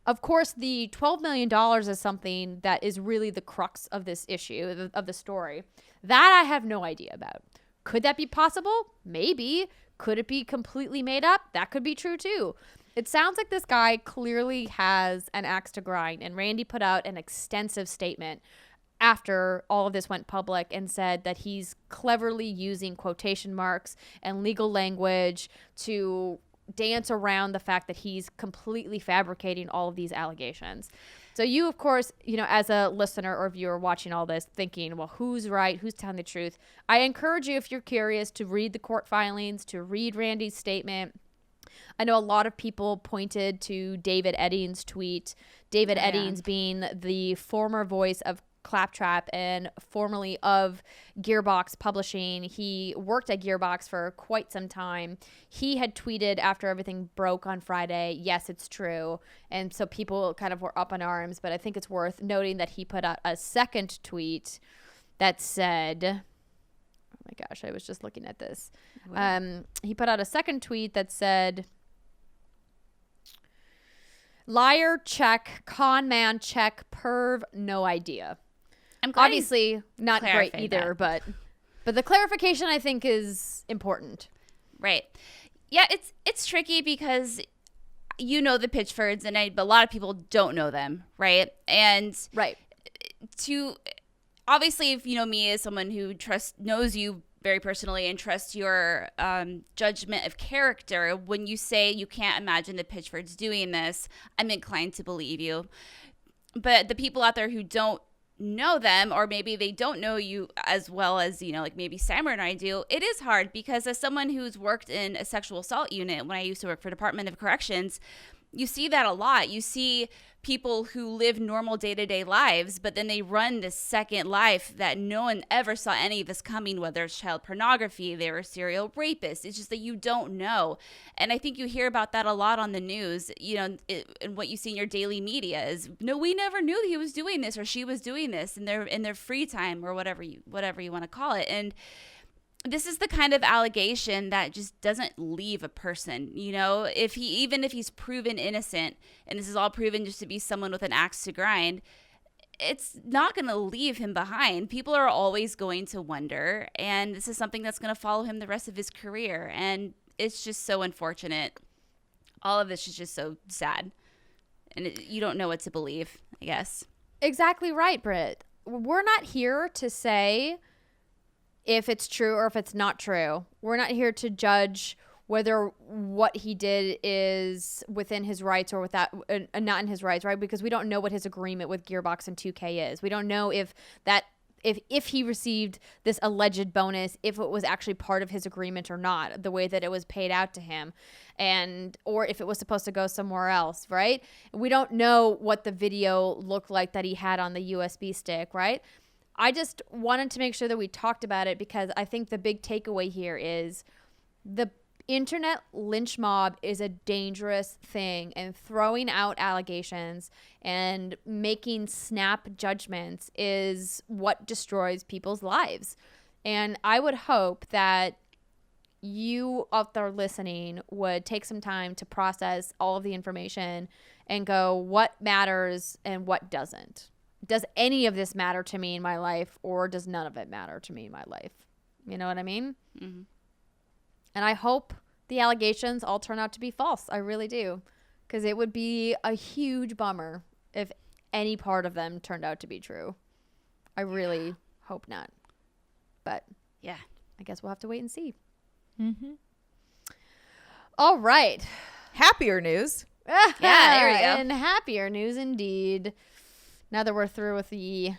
Of course, the $12 million is something that is really the crux of this issue, of the story. That I have no idea about. Could that be possible? Maybe. Could it be completely made up? That could be true too. It sounds like this guy clearly has an axe to grind, and Randy put out an extensive statement after all of this went public and said that he's cleverly using quotation marks and legal language to dance around the fact that he's completely fabricating all of these allegations. So you, of course, you know, as a listener or viewer watching all this thinking, well, who's right? Who's telling the truth? I encourage you, if you're curious, to read the court filings, to read Randy's statement. I know a lot of people pointed to David Eddings' tweet. David Eddings being the former voice of Claptrap and formerly of Gearbox Publishing. He worked at Gearbox for quite some time. He had tweeted after everything broke on Friday, yes, it's true. And so people kind of were up in arms, but I think it's worth noting that he put out a second tweet that said, oh my gosh, I was just looking at this. He put out a second tweet that said, liar check, con man check, perv no idea. I'm glad obviously not great either, but the clarification I think is important. Right. Yeah, it's tricky because you know the Pitchfords, but a lot of people don't know them, right? And to obviously, if you know me as someone who knows you very personally and trusts your judgment of character, when you say you can't imagine the Pitchfords doing this, I'm inclined to believe you. But the people out there who don't know them, or maybe they don't know you as well as, you know, like maybe Steimer and I do, it is hard because as someone who's worked in a sexual assault unit when I used to work for Department of Corrections, you see that a lot. You see people who live normal day-to-day lives, but then they run this second life that no one ever saw any of this coming, whether it's child pornography, they're a serial rapist. It's just that you don't know. And I think you hear about that a lot on the news, you know, and what you see in your daily media is, no, we never knew he was doing this or she was doing this in their free time or whatever you want to call it. And this is the kind of allegation that just doesn't leave a person, you know, even if he's proven innocent and this is all proven just to be someone with an axe to grind, it's not going to leave him behind. People are always going to wonder, and this is something that's going to follow him the rest of his career. And it's just so unfortunate. All of this is just so sad. And you don't know what to believe, I guess. Exactly right, Britt. We're not here to say if it's true or if it's not true. We're not here to judge whether what he did is within his rights or without, not in his rights, right? Because we don't know what his agreement with Gearbox and 2K is. We don't know if he received this alleged bonus, if it was actually part of his agreement or not, the way that it was paid out to him, or if it was supposed to go somewhere else, right? We don't know what the video looked like that he had on the USB stick, right? I just wanted to make sure that we talked about it because I think the big takeaway here is the internet lynch mob is a dangerous thing, and throwing out allegations and making snap judgments is what destroys people's lives. And I would hope that you out there listening would take some time to process all of the information and go, what matters and what doesn't? Does any of this matter to me in my life, or does none of it matter to me in my life? You know what I mean? Mm-hmm. And I hope the allegations all turn out to be false. I really do. Because it would be a huge bummer if any part of them turned out to be true. I really hope not. But yeah, I guess we'll have to wait and see. Mm-hmm. All right. Happier news. Yeah, there we go. And happier news indeed. Now that we're through with the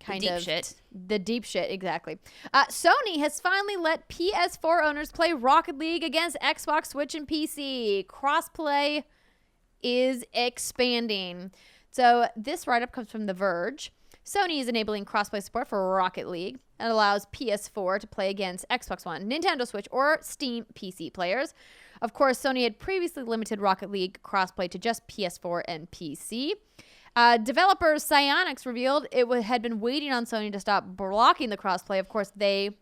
deep shit, exactly. Sony has finally let PS4 owners play Rocket League against Xbox, Switch, and PC. Crossplay is expanding. So this write-up comes from The Verge. Sony is enabling crossplay support for Rocket League. It allows PS4 to play against Xbox One, Nintendo Switch, or Steam PC players. Of course, Sony had previously limited Rocket League crossplay to just PS4 and PC. Developers Psyonix revealed it had been waiting on Sony to stop blocking the crossplay. Of course, they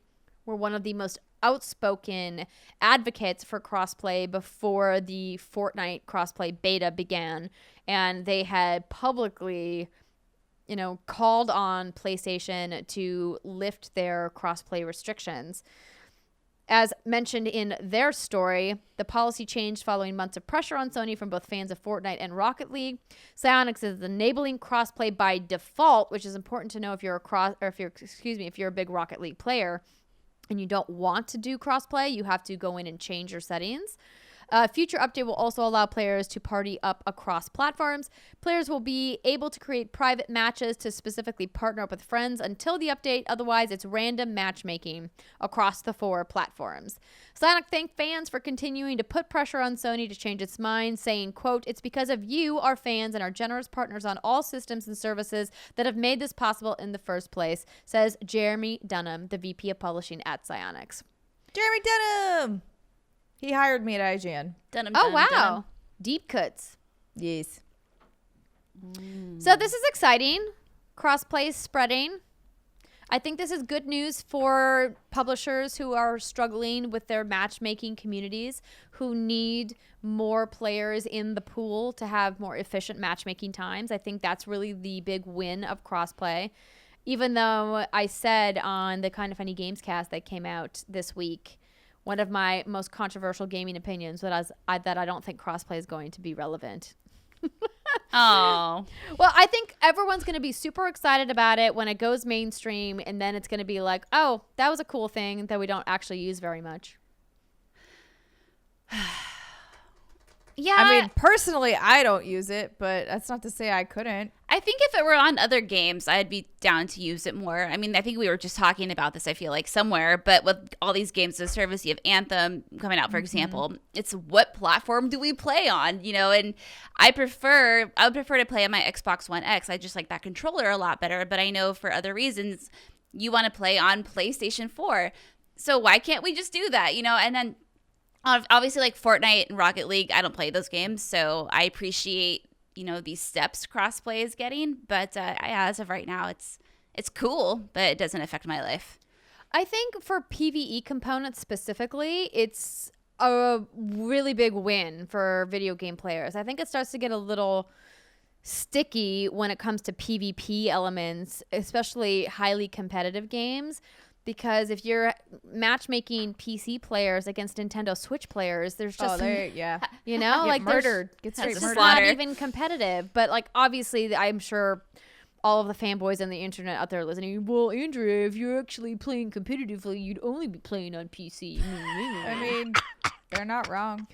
were one of the most outspoken advocates for crossplay before the Fortnite crossplay beta began, and they had publicly, called on PlayStation to lift their crossplay restrictions. As mentioned in their story, the policy changed following months of pressure on Sony from both fans of Fortnite and Rocket League. Psyonix is enabling crossplay by default, which is important to know if you're if you're a big Rocket League player and you don't want to do crossplay, you have to go in and change your settings. A future update will also allow players to party up across platforms. Players will be able to create private matches to specifically partner up with friends until the update. Otherwise, it's random matchmaking across the 4 platforms. Psyonix thanked fans for continuing to put pressure on Sony to change its mind, saying, quote, "It's because of you, our fans, and our generous partners on all systems and services that have made this possible in the first place," says Jeremy Dunham, the VP of Publishing at Psyonix. Jeremy Dunham! He hired me at IGN. Oh, wow. Deep cuts. Yes. So this is exciting. Crossplay is spreading. I think this is good news for publishers who are struggling with their matchmaking communities, who need more players in the pool to have more efficient matchmaking times. I think that's really the big win of crossplay. Even though I said on the Kind of Funny Games cast that came out this week, one of my most controversial gaming opinions that I don't think crossplay is going to be relevant. Oh. Well, I think everyone's going to be super excited about it when it goes mainstream, and then it's going to be like, oh, that was a cool thing that we don't actually use very much. Yeah. I mean, personally, I don't use it, but that's not to say I couldn't. I think if it were on other games, I'd be down to use it more. I mean, I think we were just talking about this, I feel like, somewhere. But with all these games as a service, you have Anthem coming out, for example. It's what platform do we play on, And I would prefer to play on my Xbox One X. I just like that controller a lot better. But I know for other reasons, you want to play on PlayStation 4. So why can't we just do that, And then obviously, like Fortnite and Rocket League, I don't play those games. So I appreciate these steps crossplay is getting, but as of right now, it's cool, but it doesn't affect my life. I think for PvE components specifically, it's a really big win for video game players. I think it starts to get a little sticky when it comes to PvP elements, especially highly competitive games. Because if you're matchmaking PC players against Nintendo Switch players, there's just like murdered. Get straight it's murdered. not even competitive. But like obviously, I'm sure all of the fanboys on the internet out there listening. Well, Andrea, if you're actually playing competitively, you'd only be playing on PC. I mean, they're not wrong.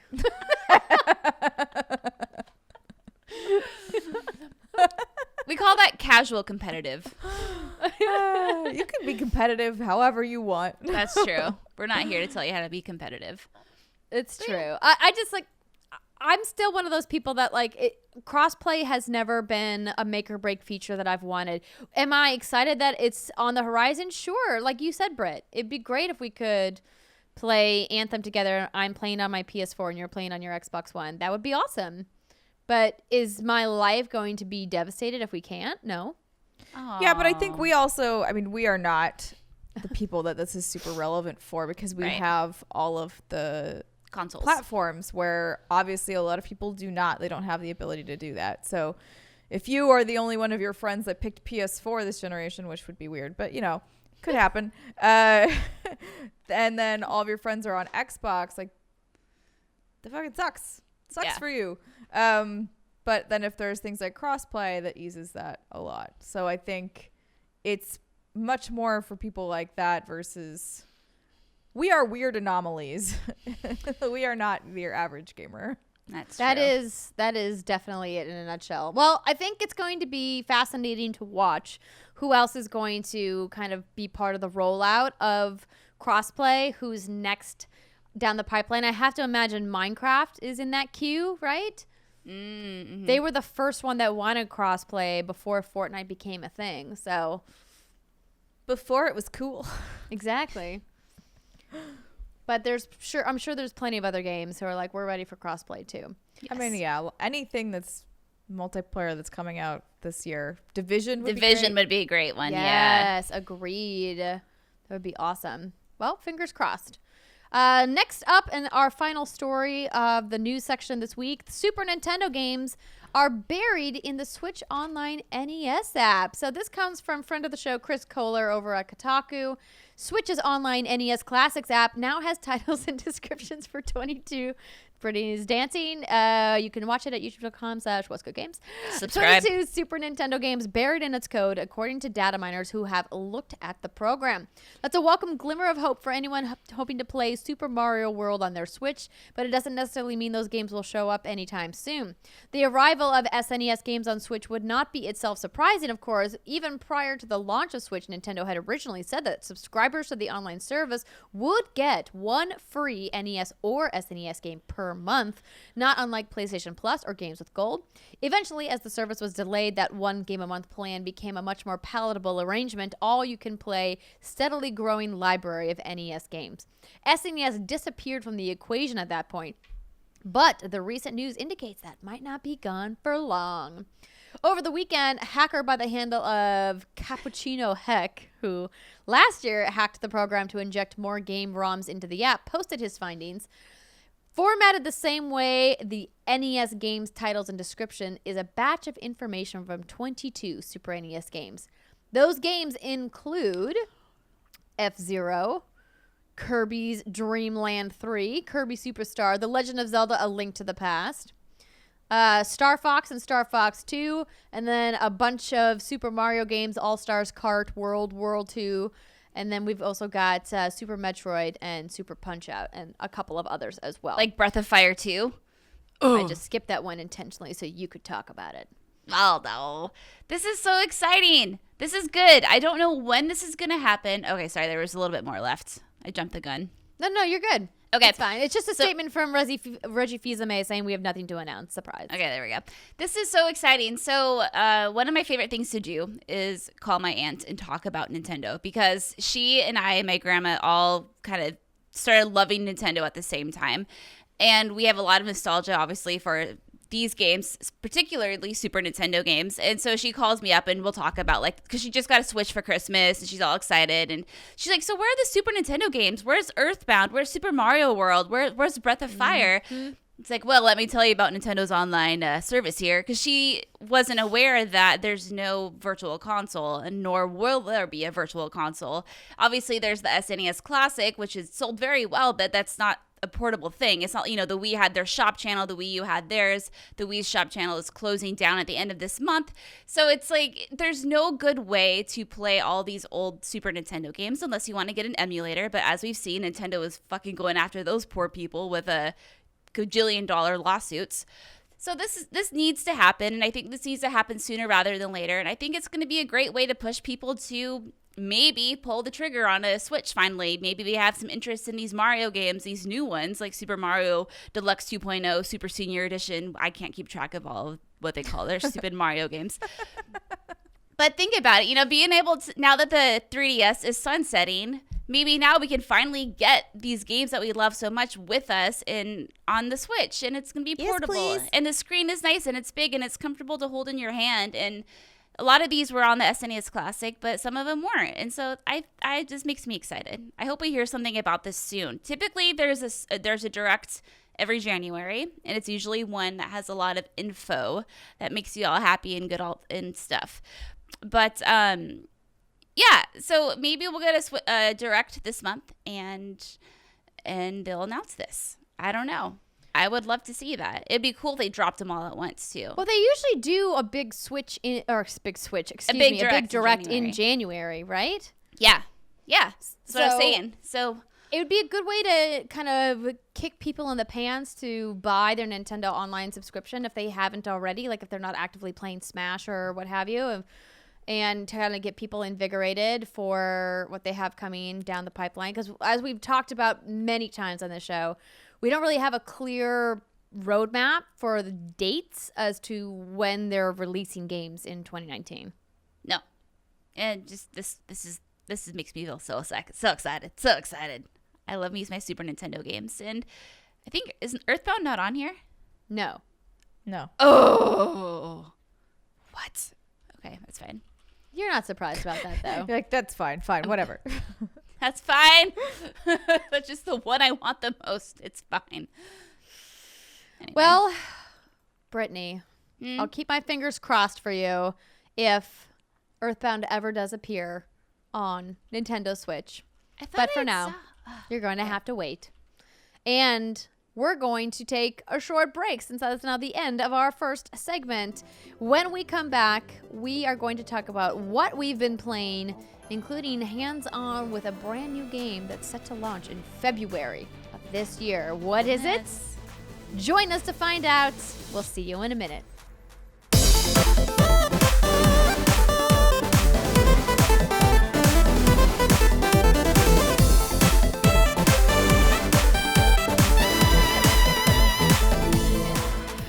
We call that casual competitive. You can be competitive however you want. That's true. We're not here to tell you how to be competitive. It's true. I'm still one of those people that crossplay has never been a make or break feature that I've wanted. Am I excited that it's on the horizon? Sure. Like you said, Britt, it'd be great if we could play Anthem together. I'm playing on my PS4 and you're playing on your Xbox One. That would be awesome. But is my life going to be devastated if we can't? No. Aww. Yeah, but I think we also, we are not the people that this is super relevant for because we have all of the consoles platforms where obviously a lot of people they don't have the ability to do that. So if you are the only one of your friends that picked PS4 this generation, which would be weird, but could happen. And then all of your friends are on Xbox, that fucking sucks. Sucks for you. But then if there's things like crossplay, that eases that a lot. So I think it's much more for people like that versus we are weird anomalies. We are not your average gamer. That is definitely it in a nutshell. Well, I think it's going to be fascinating to watch who else is going to kind of be part of the rollout of crossplay, who's next down the pipeline. I have to imagine Minecraft is in that queue, right? Mm-hmm. They were the first one that wanted crossplay before Fortnite became a thing. So before it was cool. Exactly. But I'm sure there's plenty of other games who are like, we're ready for crossplay too. Yes. Anything that's multiplayer that's coming out this year. Division would be a great one. Yes, agreed. That would be awesome. Well, fingers crossed. Next up in our final story of the news section this week, the Super Nintendo games are buried in the Switch Online NES app. So this comes from friend of the show, Chris Kohler over at Kotaku. Switch's online NES Classics app now has titles and descriptions for 22 Brittany's dancing. You can watch it at youtube.com/what'sgoodgames. Subscribe. 22 Super Nintendo games buried in its code, according to data miners who have looked at the program. That's a welcome glimmer of hope for anyone hoping to play Super Mario World on their Switch, but it doesn't necessarily mean those games will show up anytime soon. The arrival of SNES games on Switch would not be itself surprising, of course. Even prior to the launch of Switch, Nintendo had originally said that subscribers to the online service would get one free NES or SNES game per month, not unlike PlayStation Plus or Games with Gold. Eventually, as the service was delayed, that one game a month plan became a much more palatable arrangement, all you can play, steadily growing library of NES games. SNES disappeared from the equation at that point, but the recent news indicates that might not be gone for long. Over the weekend, a hacker by the handle of Cappuccino Heck, who last year hacked the program to inject more game ROMs into the app, posted his findings. Formatted the same way, the NES games titles and description is a batch of information from 22 Super NES games. Those games include F-Zero, Kirby's Dream Land 3, Kirby Superstar, The Legend of Zelda: A Link to the Past, Star Fox and Star Fox 2, and then a bunch of Super Mario games, All-Stars Kart, World 2, and then we've also got Super Metroid and Super Punch-Out and a couple of others as well. Like Breath of Fire 2? I just skipped that one intentionally so you could talk about it. Oh, no. This is so exciting. This is good. I don't know when this is going to happen. Okay, sorry. There was a little bit more left. I jumped the gun. No, you're good. Okay. It's fine. It's just a statement from Reggie Fils-Aimé saying we have nothing to announce. Surprise. Okay, there we go. This is so exciting. So one of my favorite things to do is call my aunt and talk about Nintendo, because she and I and my grandma all kind of started loving Nintendo at the same time. And we have a lot of nostalgia, obviously, for these games, particularly Super Nintendo games. And so she calls me up and we'll talk about, like, because she just got a Switch for Christmas and she's all excited. And she's like, so where are the Super Nintendo games? Where's Earthbound? Where's Super Mario World? Where's Breath of Fire? Mm-hmm. It's like, well, let me tell you about Nintendo's online service here, because she wasn't aware that there's no virtual console, and nor will there be a virtual console. Obviously, there's the SNES Classic, which is sold very well, but that's not a portable thing. It's not, the Wii had their shop channel, the Wii U had theirs. The Wii's shop channel is closing down at the end of this month. So it's like, there's no good way to play all these old Super Nintendo games unless you want to get an emulator. But as we've seen, Nintendo is fucking going after those poor people with a gajillion-dollar lawsuits. So this needs to happen, and I think this needs to happen sooner rather than later. And I think it's going to be a great way to push people to maybe pull the trigger on a Switch finally. Maybe they have some interest in these Mario games, these new ones like Super Mario Deluxe 2.0, Super Senior Edition. I can't keep track of all of what they call their stupid Mario games. But think about it, being able to, now that the 3DS is sunsetting, maybe now we can finally get these games that we love so much with us on the Switch, and it's going to be portable. Yes, and the screen is nice and it's big and it's comfortable to hold in your hand. And a lot of these were on the SNES Classic, but some of them weren't. And so I just makes me excited. I hope we hear something about this soon. Typically, there's a direct every January, and it's usually one that has a lot of info that makes you all happy and good and stuff. But yeah, so maybe we'll get a direct this month, and they'll announce this. I don't know. I would love to see that. It'd be cool if they dropped them all at once too. Well, they usually do a big direct in January, right? Yeah. That's what I was saying. So it would be a good way to kind of kick people in the pants to buy their Nintendo Online subscription if they haven't already, like if they're not actively playing Smash or what have you, and to kind of get people invigorated for what they have coming down the pipeline. Because as we've talked about many times on the show, we don't really have a clear roadmap for the dates as to when they're releasing games in 2019. No. And just this makes me feel so excited. I love me my Super Nintendo games. And I think, isn't Earthbound not on here? No. No. Oh. What? Okay, that's fine. You're not surprised about that, though. You're like, that's fine, whatever. That's fine. That's just the one I want the most. It's fine. Anyway. Well, Brittany, I'll keep my fingers crossed for you if Earthbound ever does appear on Nintendo Switch. But for now, you're going to have to wait. And we're going to take a short break since that's now the end of our first segment. When we come back, we are going to talk about what we've been playing, including hands-on with a brand new game that's set to launch in February of this year. What is it? Join us to find out. We'll see you in a minute.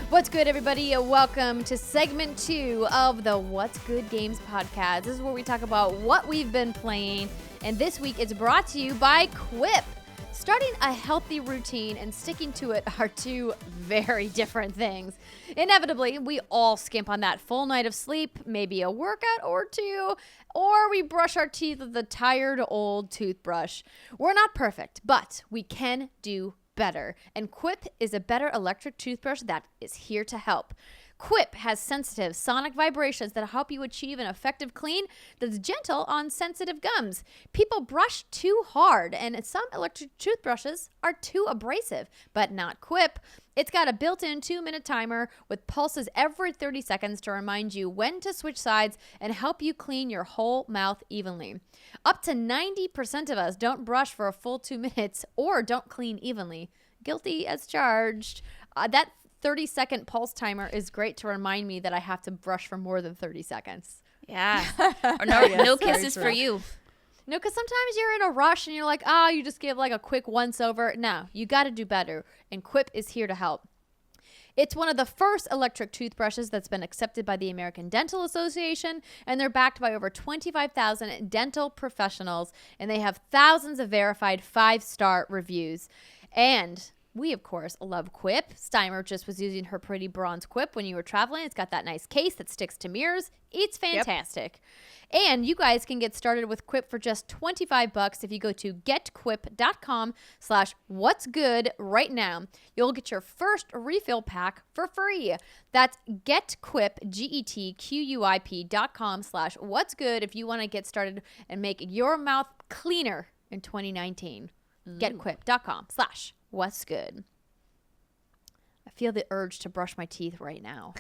What's good, everybody? Welcome to segment 2 of the What's Good Games podcast. This is where we talk about what we've been playing, and this week it's brought to you by Quip. Starting a healthy routine and sticking to it are two very different things. Inevitably, we all skimp on that full night of sleep, maybe a workout or two, or we brush our teeth with a tired old toothbrush. We're not perfect, but we can do better. And Quip is a better electric toothbrush that is here to help. Quip has sensitive sonic vibrations that help you achieve an effective clean that's gentle on sensitive gums. People brush too hard, and some electric toothbrushes are too abrasive, but not Quip. It's got a built-in 2-minute timer with pulses every 30 seconds to remind you when to switch sides and help you clean your whole mouth evenly. Up to 90% of us don't brush for a full 2 minutes or don't clean evenly. Guilty as charged. That 30-second pulse timer is great to remind me that I have to brush for more than 30 seconds. Yeah. Or no kisses for you. No, because sometimes you're in a rush and you're like, you just give like a quick once-over. No, you got to do better, and Quip is here to help. It's one of the first electric toothbrushes that's been accepted by the American Dental Association, and they're backed by over 25,000 dental professionals, and they have thousands of verified 5-star reviews. And we, of course, love Quip. Steimer just was using her pretty bronze Quip when you were traveling. It's got that nice case that sticks to mirrors. It's fantastic. Yep. And you guys can get started with Quip for just $25 if you go to getquip.com/whatsgood right now. You'll get your first refill pack for free. That's getquip, getquip.com/whatsgood if you want to get started and make your mouth cleaner in 2019. Getquip.com/what's good. I feel the urge to brush my teeth right now.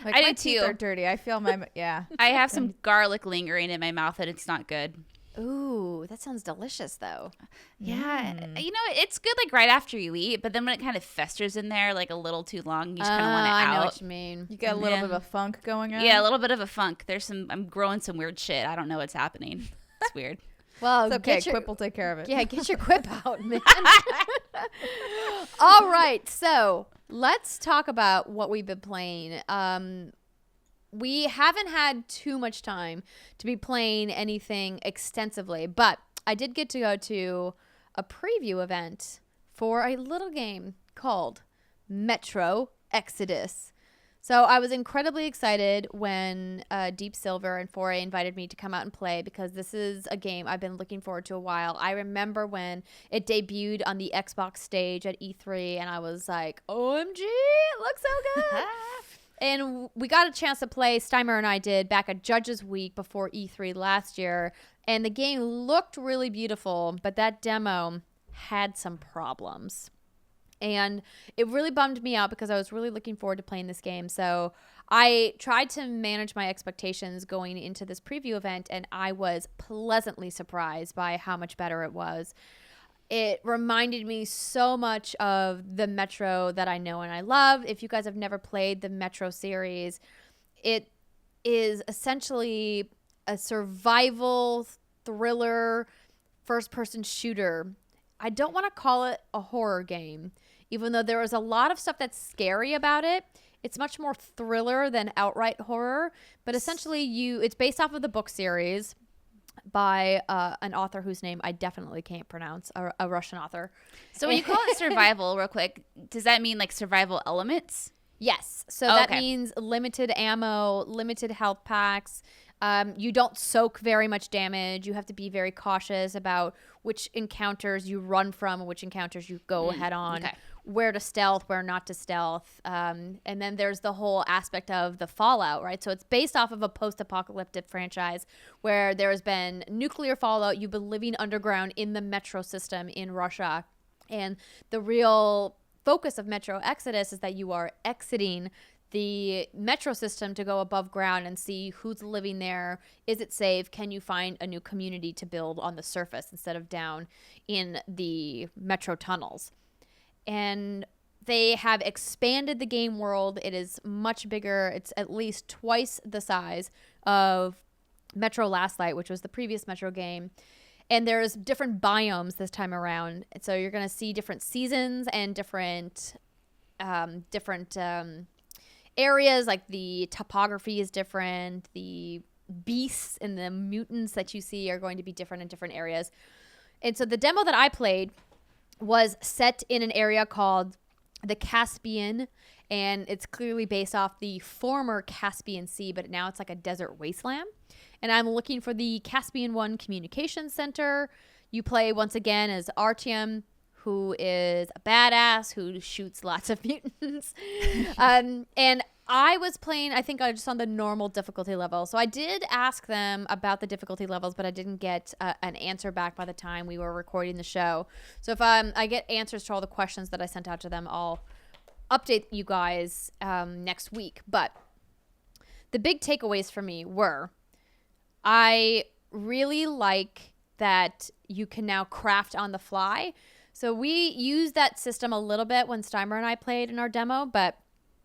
Like, I my do teeth too. are dirty. I feel my I have some garlic lingering in my mouth and it's not good. Ooh, that sounds delicious though. Yeah. You know, it's good like right after you eat, but then when it kind of festers in there like a little too long, you just kind of want it out. I know what you mean. You get a little bit of a funk going on. Yeah, a little bit of a funk. I'm growing some weird shit. I don't know what's happening. It's weird. Well, it's okay. Quip will take care of it. Yeah, get your Quip out, man. All right, so let's talk about what we've been playing. We haven't had too much time to be playing anything extensively, but I did get to go to a preview event for a little game called Metro Exodus. So I was incredibly excited when Deep Silver and Foray invited me to come out and play because this is a game I've been looking forward to a while. I remember when it debuted on the Xbox stage at E3 and I was like, OMG, it looks so good. And we got a chance to play, Steimer and I did, back at Judges Week before E3 last year. And the game looked really beautiful, but that demo had some problems. And it really bummed me out because I was really looking forward to playing this game. So I tried to manage my expectations going into this preview event, and I was pleasantly surprised by how much better it was. It reminded me so much of the Metro that I know and I love. If you guys have never played the Metro series, it is essentially a survival thriller first-person shooter. I don't want to call it a horror game, even though there is a lot of stuff that's scary about it. It's much more thriller than outright horror, but essentially it's based off of the book series by an author whose name I definitely can't pronounce, a Russian author. So when you call it survival, real quick, does that mean like survival elements? Yes. So that means limited ammo, limited health packs. You don't soak very much damage. You have to be very cautious about which encounters you run from and which encounters you go head on. Okay. Where to stealth, where not to stealth. And then there's the whole aspect of the fallout, right? So it's based off of a post-apocalyptic franchise where there has been nuclear fallout. You've been living underground in the metro system in Russia. And the real focus of Metro Exodus is that you are exiting the metro system to go above ground and see who's living there. Is it safe? Can you find a new community to build on the surface instead of down in the metro tunnels? And they have expanded the game world. It is much bigger. It's at least twice the size of Metro Last Light, which was the previous Metro game. And there's different biomes this time around. So you're going to see different seasons and different areas. Like the topography is different. The beasts and the mutants that you see are going to be different in different areas. And so the demo that I played was set in an area called the Caspian, and it's clearly based off the former Caspian Sea, but now it's like a desert wasteland. And I'm looking for the Caspian 1 Communications Center. You play once again as Artyom, who is a badass who shoots lots of mutants. And I was playing, I think, just on the normal difficulty level. So I did ask them about the difficulty levels, but I didn't get an answer back by the time we were recording the show. So if I get answers to all the questions that I sent out to them, I'll update you guys next week. But the big takeaways for me were, I really like that you can now craft on the fly. So we used that system a little bit when Steimer and I played in our demo, but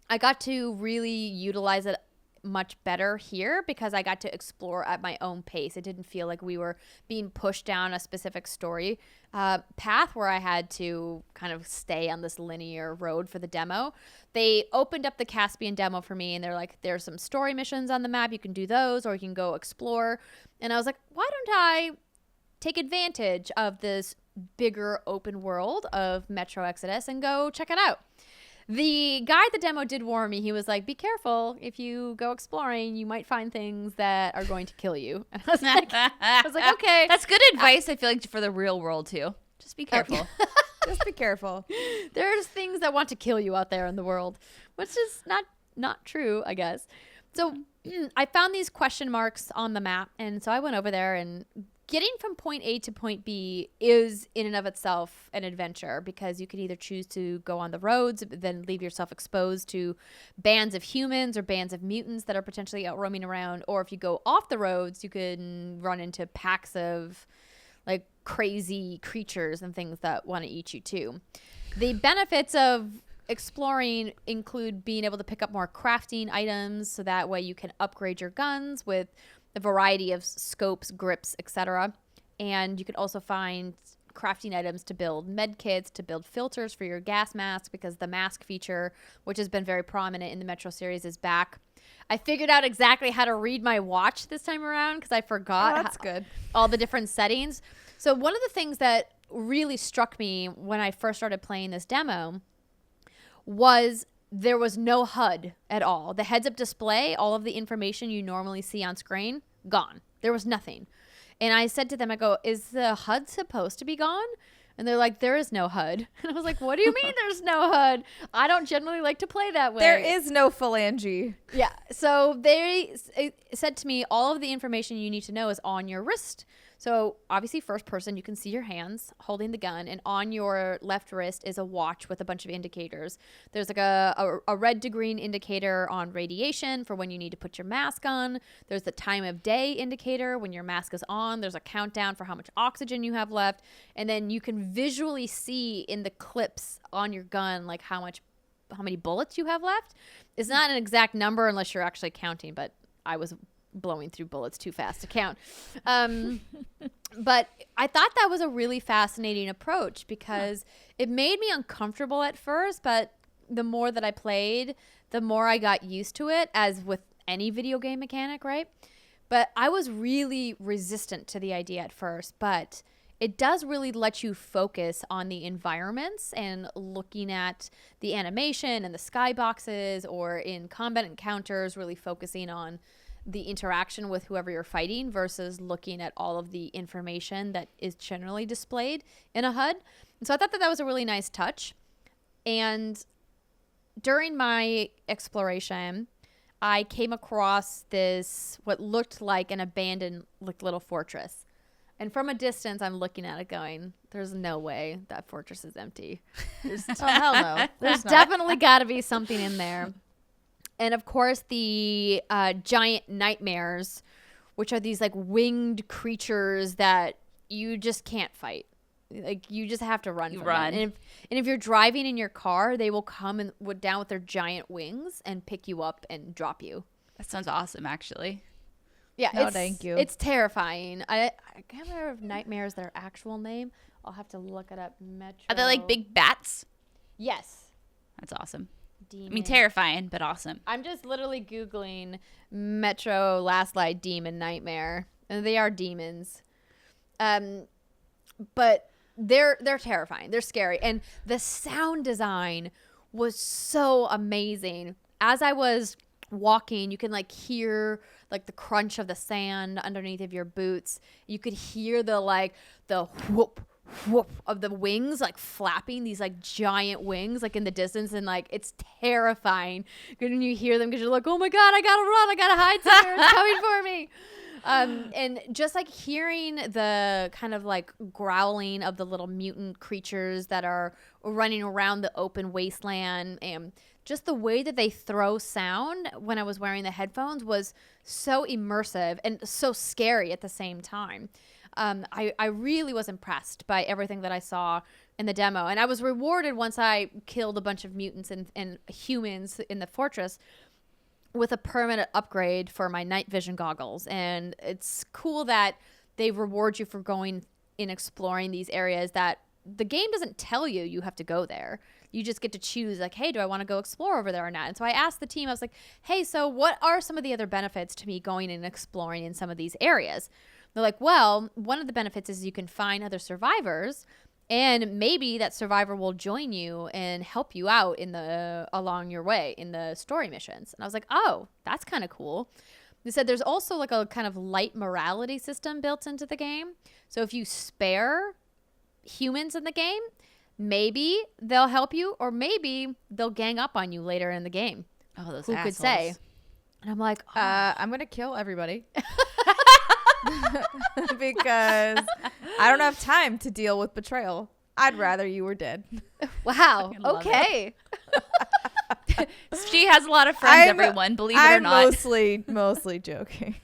I got to really utilize it much better here because I got to explore at my own pace. It didn't feel like we were being pushed down a specific story path where I had to kind of stay on this linear road for the demo. They opened up the Caspian demo for me, and they're like, there's some story missions on the map. You can do those, or you can go explore. And I was like, why don't I take advantage of this bigger open world of Metro Exodus and go check it out? The guy at the demo did warn me. He was like, be careful. If you go exploring, you might find things that are going to kill you. And I was like, okay. That's good advice, I feel like, for the real world, too. Just be careful. Just be careful. There's things that want to kill you out there in the world, which is not true, I guess. So I found these question marks on the map, and so I went over there, and getting from point A to point B is in and of itself an adventure because you could either choose to go on the roads, then leave yourself exposed to bands of humans or bands of mutants that are potentially out roaming around. Or if you go off the roads, you can run into packs of like crazy creatures and things that want to eat you too. The benefits of exploring include being able to pick up more crafting items so that way you can upgrade your guns with a variety of scopes, grips, etc. And you can also find crafting items to build med kits, to build filters for your gas mask, because the mask feature, which has been very prominent in the Metro series, is back. I figured out exactly how to read my watch this time around because I forgot all the different settings. So one of the things that really struck me when I first started playing this demo was there was no HUD at all. The heads-up display, all of the information you normally see on screen, gone. There was nothing. And I said to them, I go, is the HUD supposed to be gone? And they're like, there is no HUD. And I was like, what do you mean there's no HUD? I don't generally like to play that way. There is no phalange. Yeah. So they said to me, all of the information you need to know is on your wrist. So obviously first person, you can see your hands holding the gun, and on your left wrist is a watch with a bunch of indicators. There's like a red to green indicator on radiation for when you need to put your mask on. There's the time of day indicator when your mask is on. There's a countdown for how much oxygen you have left. And then you can visually see in the clips on your gun like how many bullets you have left. It's not an exact number unless you're actually counting, but I was blowing through bullets too fast to count. But I thought that was a really fascinating approach because it made me uncomfortable at first, but the more that I played, the more I got used to it, as with any video game mechanic, right? But I was really resistant to the idea at first, but it does really let you focus on the environments and looking at the animation and the skyboxes, or in combat encounters, really focusing on the interaction with whoever you're fighting versus looking at all of the information that is generally displayed in a HUD. And so I thought that was a really nice touch. And during my exploration, I came across this, what looked like an abandoned little fortress. And from a distance, I'm looking at it going, there's no way that fortress is empty. Oh, hell no. There's definitely got to be something in there. And of course, the giant nightmares, which are these like winged creatures that you just can't fight. Like, you just have to run from them. And if you're driving in your car, they will come and down with their giant wings and pick you up and drop you. That sounds awesome, actually. Yeah, no, thank you. It's terrifying. I can't remember if nightmares their actual name. I'll have to look it up. Metro. Are they like big bats? Yes. That's awesome. Demon. I mean, terrifying, but awesome. I'm just literally Googling Metro Last Light Demon Nightmare. And they are demons. But they're terrifying. They're scary. And the sound design was so amazing. As I was walking, you can like hear like the crunch of the sand underneath of your boots. You could hear the whoop whoop of the wings like flapping, these like giant wings like in the distance, and like it's terrifying when you hear them because you're like, oh my god, I gotta run, I gotta hide somewhere, it's coming for me. And just like hearing the kind of like growling of the little mutant creatures that are running around the open wasteland, and just the way that they throw sound when I was wearing the headphones was so immersive and so scary at the same time. I really was impressed by everything that I saw in the demo. And I was rewarded once I killed a bunch of mutants and humans in the fortress with a permanent upgrade for my night vision goggles. And it's cool that they reward you for going and exploring these areas that the game doesn't tell you you have to go there. You just get to choose, like, hey, do I want to go explore over there or not? And so I asked the team, I was like, hey, so what are some of the other benefits to me going and exploring in some of these areas? They're like, well, one of the benefits is you can find other survivors, and maybe that survivor will join you and help you out along your way in the story missions. And I was like, oh, that's kind of cool. They said there's also like a kind of light morality system built into the game. So if you spare humans in the game, maybe they'll help you, or maybe they'll gang up on you later in the game. Oh, those Who assholes. could say? And I'm like, oh. I'm going to kill everybody. Because I don't have time to deal with betrayal. I'd rather you were dead. Wow. Okay. She has a lot of friends, everyone, believe it or not. I'm mostly joking.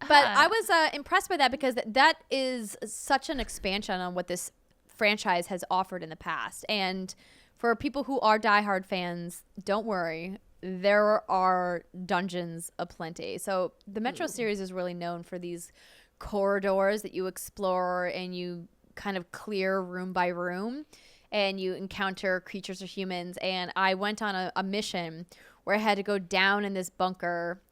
But I was impressed by that, because that is such an expansion on what this franchise has offered in the past. And for people who are diehard fans, don't worry. There are dungeons aplenty. So the Metro series is really known for these corridors that you explore and you kind of clear room by room, and you encounter creatures or humans. And I went on a mission where I had to go down in this bunker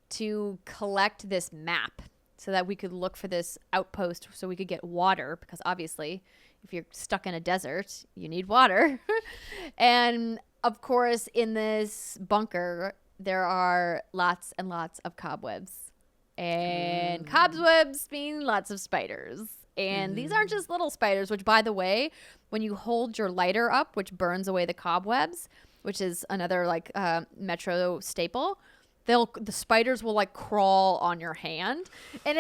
to collect this map so that we could look for this outpost so we could get water, because obviously if you're stuck in a desert, you need water. And of course, in this bunker, there are lots and lots of cobwebs. And cobwebs mean lots of spiders. And these aren't just little spiders, which, by the way, when you hold your lighter up, which burns away the cobwebs, which is another like Metro staple, the spiders will like crawl on your hand. And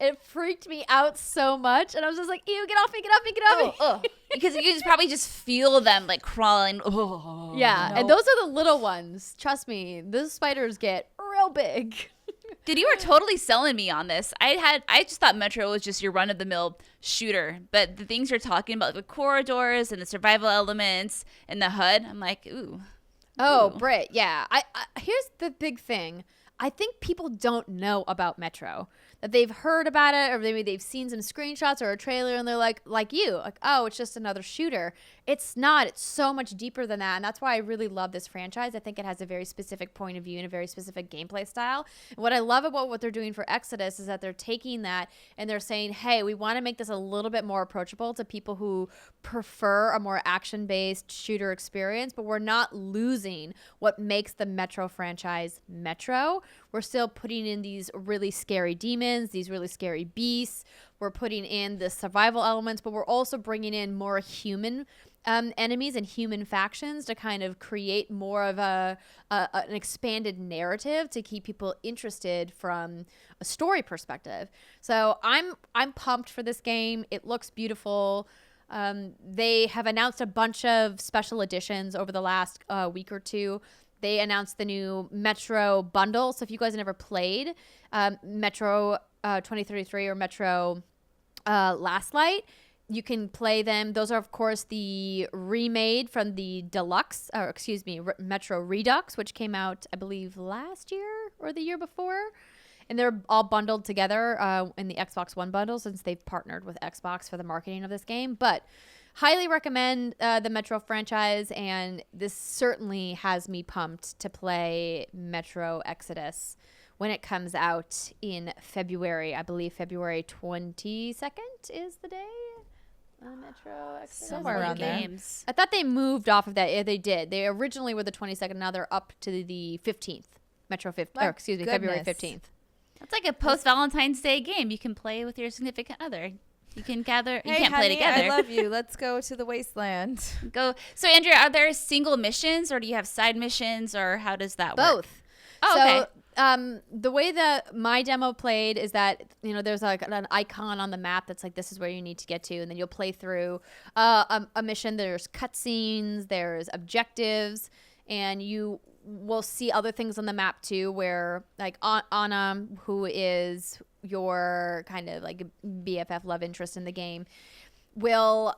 it freaked me out so much. And I was just like, ew, get off me, get off me, get off me. Because you just probably just feel them like crawling. Oh, yeah, no. and those are the little ones. Trust me, those spiders get real big. Dude, you were totally selling me on this. I just thought Metro was just your run-of-the-mill shooter. But the things you're talking about, the corridors and the survival elements and the HUD, I'm like, ooh. Oh, Britt, yeah. I here's the big thing. I think people don't know about Metro. that they've heard about it, or maybe they've seen some screenshots or a trailer, and they're like you, like, oh, it's just another shooter. It's not. It's so much deeper than that, and that's why I really love this franchise. I think it has a very specific point of view and a very specific gameplay style. And what I love about what they're doing for Exodus is that they're taking that and they're saying, hey, we want to make this a little bit more approachable to people who prefer a more action-based shooter experience, but we're not losing what makes the Metro franchise Metro. We're still putting in these really scary demons, these really scary beasts. We're putting in the survival elements, but we're also bringing in more human enemies and human factions to kind of create more of an expanded narrative to keep people interested from a story perspective. So I'm pumped for this game. It looks beautiful. They have announced a bunch of special editions over the last week or two. They announced the new Metro bundle. So if you guys have never played Metro 2033 or Metro Last Light, you can play them. Those are, of course, the remade from the deluxe, or excuse me, Metro Redux, which came out, I believe, last year or the year before. And they're all bundled together in the Xbox One bundle since they've partnered with Xbox for the marketing of this game. But highly recommend the Metro franchise, and this certainly has me pumped to play Metro Exodus when it comes out in February. I believe February 22nd is the day. Metro Exodus. Somewhere around games. I thought they moved off of that. Yeah, they did. They originally were the 22nd. Now they're up to the 15th. Metro 15th. Or excuse me, February 15th. That's like a post-Valentine's Day game you can play with your significant other. You can gather. Hey, you can't honey, play together. I love you. Let's go to the wasteland. Go. So, Andrea, are there single missions, or do you have side missions, or how does that work? Both. Oh, so, okay. The way that my demo played is that, you know, there's like an icon on the map that's like, this is where you need to get to. And then you'll play through a mission. There's cutscenes, there's objectives, and you will see other things on the map too, where like Anna, who is your kind of like BFF love interest in the game, will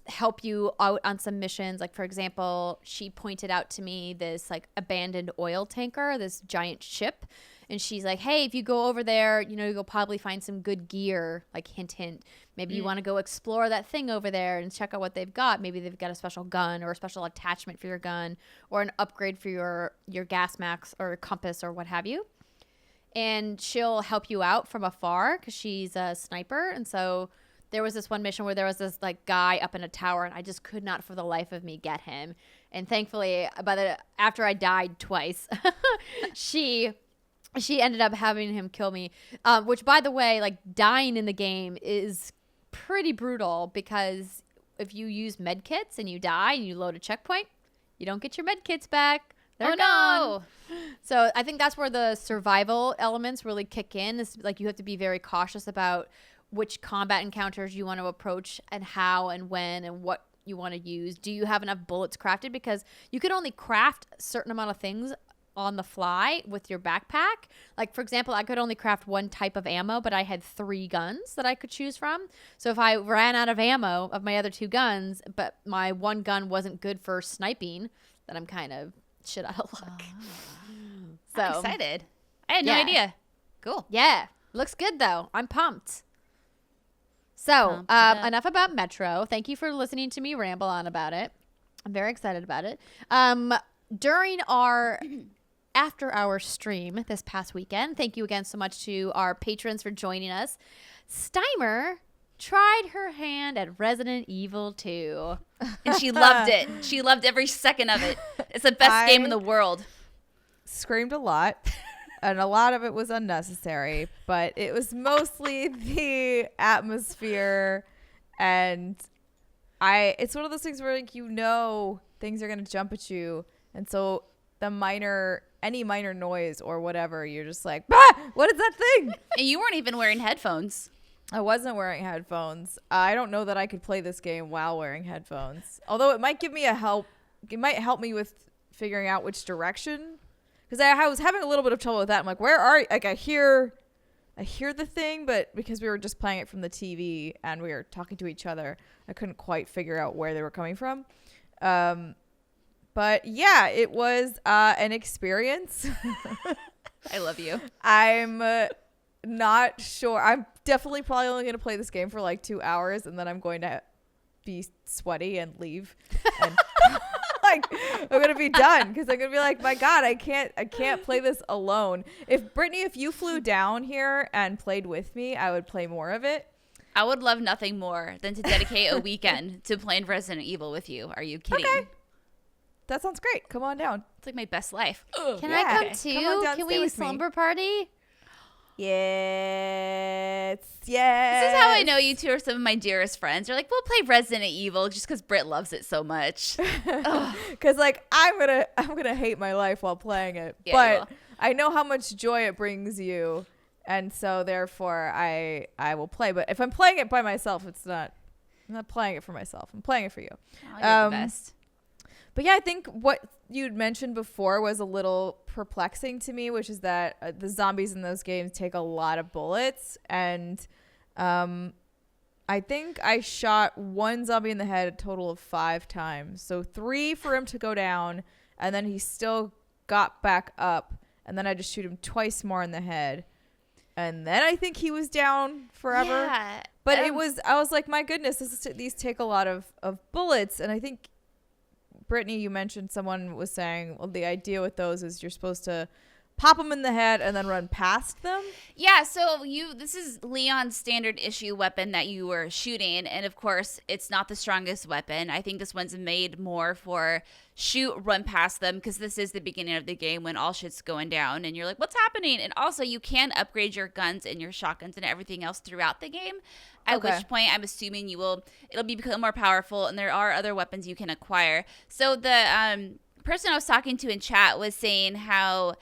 help you out on some missions. Like, for example, she pointed out to me this like abandoned oil tanker, this giant ship, and she's like, hey, if you go over there, you know, you'll probably find some good gear, like hint hint, maybe you want to go explore that thing over there and check out what they've got. Maybe they've got a special gun or a special attachment for your gun or an upgrade for your gas max or compass or what have you. And she'll help you out from afar because she's a sniper. And so there was this one mission where there was this like guy up in a tower, and I just could not for the life of me get him. And thankfully, after I died twice, she ended up having him kill me. Which, by the way, like dying in the game is pretty brutal because if you use med kits and you die and you load a checkpoint, you don't get your med kits back. They're gone. So I think that's where the survival elements really kick in. Is like you have to be very cautious about which combat encounters you want to approach and how and when and what you want to use. Do you have enough bullets crafted? Because you can only craft a certain amount of things on the fly with your backpack. Like, for example, I could only craft one type of ammo, but I had 3 guns that I could choose from. So if I ran out of ammo of my other 2 guns, but my one gun wasn't good for sniping, then I'm kind of shit out of luck. So I'm excited. I had no idea. Cool. Yeah. Looks good, though. I'm pumped. So, enough about Metro. Thank you for listening to me ramble on about it. I'm very excited about it. During our after-hour stream this past weekend, thank you again so much to our patrons for joining us. Steimer tried her hand at Resident Evil 2. And she loved it. She loved every second of it. It's the best game in the world. Screamed a lot. And a lot of it was unnecessary, but it was mostly the atmosphere. And it's one of those things where, like, you know, things are going to jump at you. And so any minor noise or whatever, you're just like, bah, what is that thing? And you weren't even wearing headphones. I wasn't wearing headphones. I don't know that I could play this game while wearing headphones. Although it might give me it might help me with figuring out which direction. Because I was having a little bit of trouble with that. I'm like, where are you? Like, I hear the thing, but because we were just playing it from the TV and we were talking to each other, I couldn't quite figure out where they were coming from. But yeah, it was an experience. I love you. I'm not sure. I'm definitely probably only going to play this game for like 2 hours, and then I'm going to be sweaty and leave. And like, I'm going to be done because I'm going to be like, my God, I can't play this alone. Brittany, if you flew down here and played with me, I would play more of it. I would love nothing more than to dedicate a weekend to playing Resident Evil with you. Are you kidding? Okay. That sounds great. Come on down. It's like my best life. Can I come too? Come on down, Can stay we with me. slumber party? Yes. This is how I know you two are some of my dearest friends. You're like, we'll play Resident Evil just because Britt loves it so much. Because like I'm gonna hate my life while playing it, Yeah, but I know how much joy it brings you, and so therefore I will play. But if I'm playing it by myself, I'm not playing it for myself. I'm playing it for you. Oh, you're the best. But yeah, I think what you'd mentioned before was a little perplexing to me, which is that the zombies in those games take a lot of bullets. And I think I shot one zombie in the head a total of 5 times. So 3 for him to go down, and then he still got back up. And then I just shoot him twice more in the head. And then I think he was down forever. Yeah. But I was like, my goodness, these take a lot of bullets. And I think, Brittany, you mentioned someone was saying, well, the idea with those is you're supposed to pop them in the head and then run past them. Yeah, so this is Leon's standard issue weapon that you were shooting, and of course, it's not the strongest weapon. I think this one's made more for shoot, run past them, because this is the beginning of the game when all shit's going down, and you're like, what's happening? And also, you can upgrade your guns and your shotguns and everything else throughout the game, at which point I'm assuming it'll become more powerful, and there are other weapons you can acquire. So the person I was talking to in chat was saying how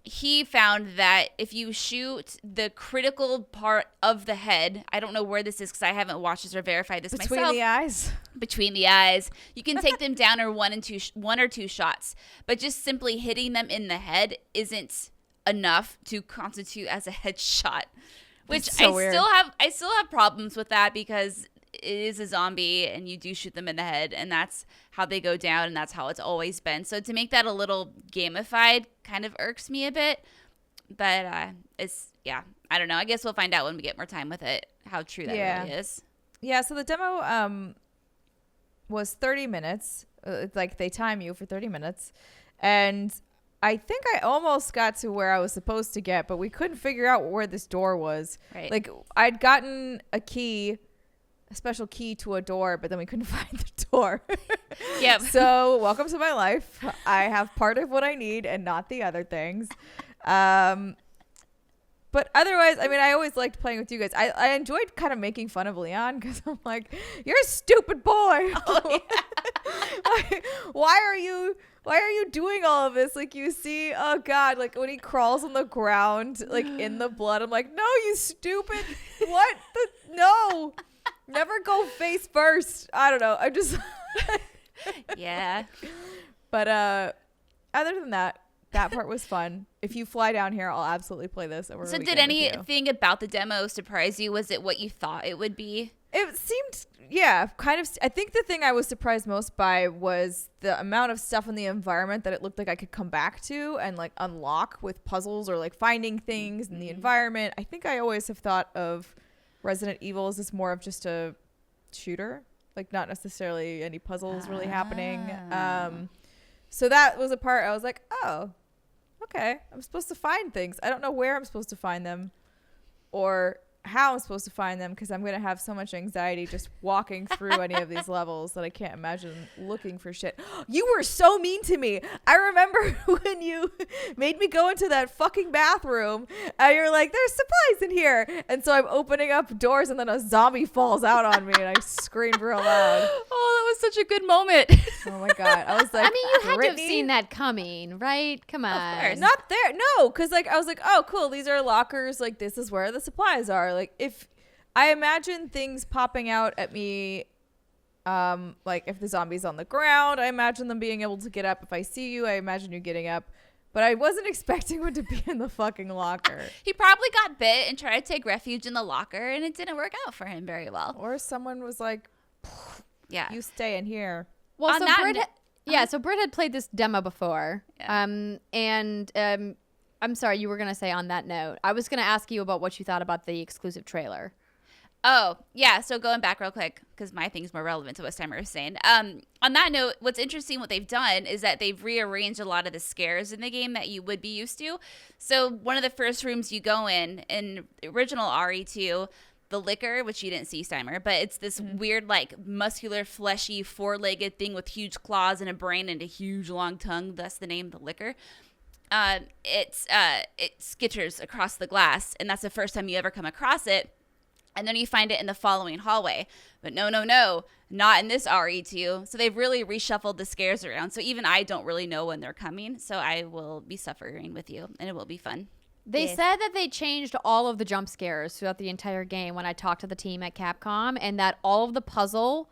he found that if you shoot the critical part of the head, I don't know where this is because I haven't watched this or verified this myself. Between the eyes. You can take them down or one or two shots, but just simply hitting them in the head isn't enough to constitute as a headshot. Which I still have problems with that because it is a zombie and you do shoot them in the head, and that's how they go down, and that's how it's always been. So to make that a little gamified kind of irks me a bit, but I don't know. I guess we'll find out when we get more time with it how true that really is. Yeah, so the demo was 30 minutes. It's like they time you for 30 minutes, and I think I almost got to where I was supposed to get, but we couldn't figure out where this door was. Right. Like I'd gotten a special key to a door, but then we couldn't find the door. Yep. So welcome to my life. I have part of what I need and not the other things. But otherwise, I mean, I always liked playing with you guys. I enjoyed kind of making fun of Leon because I'm like, you're a stupid boy. Oh, yeah. Why are you doing all of this? Like, you see, oh God, like when he crawls on the ground, like in the blood, I'm like, no, you stupid. What? No. Never go face first. I don't know. I'm just yeah. But other than that part was fun. If you fly down here, I'll absolutely play this. So did anything about the demo surprise you? Was it what you thought it would be? It seemed, yeah, kind of. I think the thing I was surprised most by was the amount of stuff in the environment that it looked like I could come back to and like unlock with puzzles or like finding things in the environment. I think I always have thought of Resident Evil as more of just a shooter, like not necessarily any puzzles really happening. So that was a part I was like, oh, okay, I'm supposed to find things. I don't know where I'm supposed to find them or how I'm supposed to find them because I'm going to have so much anxiety just walking through any of these levels that I can't imagine looking for shit. You were so mean to me. I remember when you made me go into that fucking bathroom and you're like, there's supplies in here. And so I'm opening up doors and then a zombie falls out on me and I screamed real loud. Oh, that was such a good moment. Oh my God. I was like, I mean, you had Brittany? to have seen that coming, right? Come on. Of course. Not there. No, because like I was like, oh, cool. These are lockers. Like this is where the supplies are. Like if I imagine things popping out at me, like if the zombie's on the ground, I imagine them being able to get up. If I see you, I imagine you getting up. But I wasn't expecting one to be in the fucking locker. He probably got bit and tried to take refuge in the locker, and it didn't work out for him very well. Or someone was like, yeah, you stay in here. Well, On so that Britt, so Britt had played this demo before, Yeah. and I'm sorry, you were going to say on that note. I was going to ask you about what you thought about the exclusive trailer. Oh, yeah. So going back real quick, because my thing's more relevant to what Steimer was saying. On that note, what's interesting, what they've done is that they've rearranged a lot of the scares in the game that you would be used to. So one of the first rooms you go in original RE2, the liquor, which you didn't see, Steimer, but it's this weird, like, muscular, fleshy, four-legged thing with huge claws and a brain and a huge long tongue. That's the name, the liquor. It skitters across the glass, and that's the first time you ever come across it. And then you find it in the following hallway. But no, not in this RE2. So they've really reshuffled the scares around. So even I don't really know when they're coming. So I will be suffering with you, and it will be fun. They said that they changed all of the jump scares throughout the entire game when I talked to the team at Capcom, and that all of the puzzles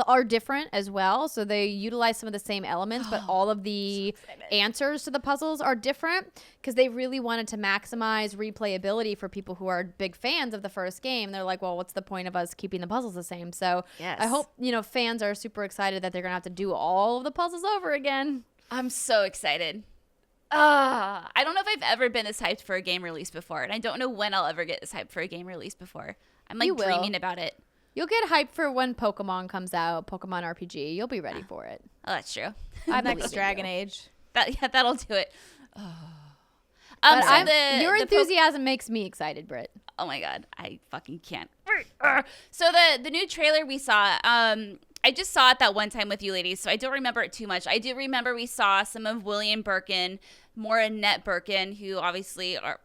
are different as well. So they utilize some of the same elements, but all of the answers to the puzzles are different because they really wanted to maximize replayability for people who are big fans of the first game. They're like, well, what's the point of us keeping the puzzles the same? So I hope, fans are super excited that they're going to have to do all of the puzzles over again. I'm so excited. I don't know if I've ever been this hyped for a game release before, and I don't know when I'll ever get this hyped for a game release before. I'm like dreaming about it. You'll get hyped for when Pokemon comes out, Pokemon RPG. You'll be ready for it. Oh, that's true. Next Dragon Age. That'll do it. Your enthusiasm makes me excited, Britt. Oh my god, I fucking can't. So the new trailer we saw, I just saw it that one time with you ladies, so I don't remember it too much. I do remember we saw some of William Birkin, more Annette Birkin, who obviously are.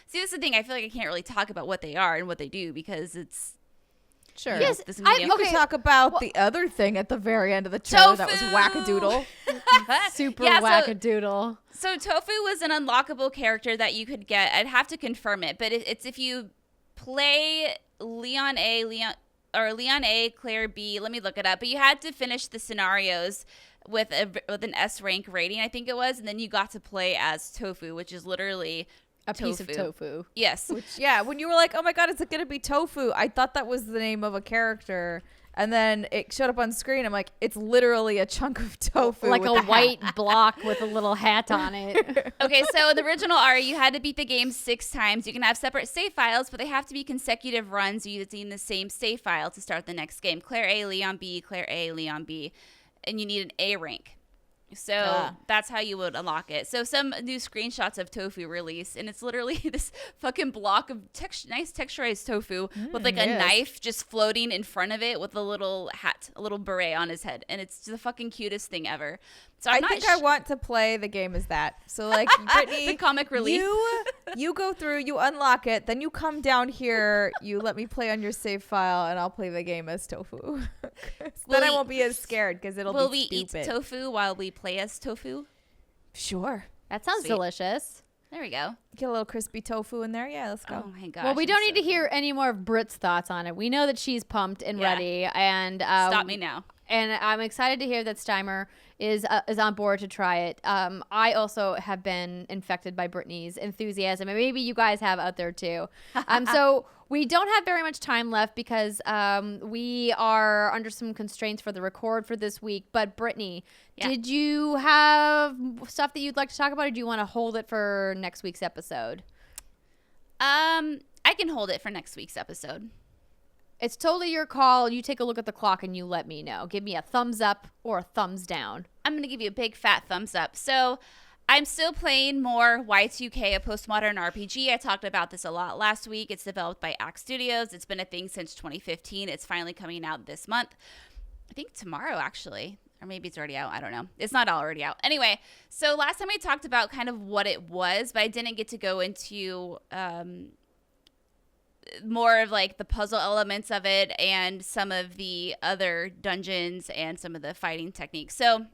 See, this is the thing. I feel like I can't really talk about what they are and what they do because it's. Sure. Yes, you could talk about the other thing at the very end of the trailer that was wackadoodle. Super wackadoodle. So Tofu was an unlockable character that you could get. I'd have to confirm it, but it's if you play Leon A, Claire B. Let me look it up. But you had to finish the scenarios with an S rank rating, I think it was, and then you got to play as Tofu, which is literally a piece of tofu. Yes. When you were like, oh my god, it's going to be Tofu, I thought that was the name of a character. And then it showed up on screen. I'm like, it's literally a chunk of tofu. Like a white block with a little hat on it. Okay, so the original RE, you had to beat the game 6 times. You can have separate save files, but they have to be consecutive runs using the same save file to start the next game. Claire A, Leon B, Claire A, Leon B. And you need an A rank. So that's how you would unlock it. So some new screenshots of Tofu release, and it's literally this fucking block of nice texturized tofu with like a knife just floating in front of it with a little hat, a little beret on his head, and it's the fucking cutest thing ever. So I think I want to play the game as that. So like, Brittany, the comic relief. You go through, you unlock it, then you come down here, you let me play on your save file, and I'll play the game as Tofu. Then I won't be as scared because it'll be stupid. Will we eat tofu while we play as Tofu? Sure. That sounds delicious. There we go. Get a little crispy tofu in there. Yeah, let's go. Oh my gosh. Well, we don't need to hear any more of Britt's thoughts on it. We know that she's pumped and ready. And stop me now. And I'm excited to hear that Steimer is on board to try it. I also have been infected by Brittany's enthusiasm, and maybe you guys have out there too. So we don't have very much time left because we are under some constraints for the record for this week. But Brittany, did you have stuff that you'd like to talk about, or do you want to hold it for next week's episode? I can hold it for next week's episode. It's totally your call. You take a look at the clock and you let me know. Give me a thumbs up or a thumbs down. I'm going to give you a big fat thumbs up. So I'm still playing more Y2K, a postmodern RPG. I talked about this a lot last week. It's developed by ACT Studios. It's been a thing since 2015. It's finally coming out this month. I think tomorrow, actually. Or maybe it's already out. I don't know. It's not already out. Anyway, so last time I talked about kind of what it was, but I didn't get to go into more of like the puzzle elements of it and some of the other dungeons and some of the fighting techniques. So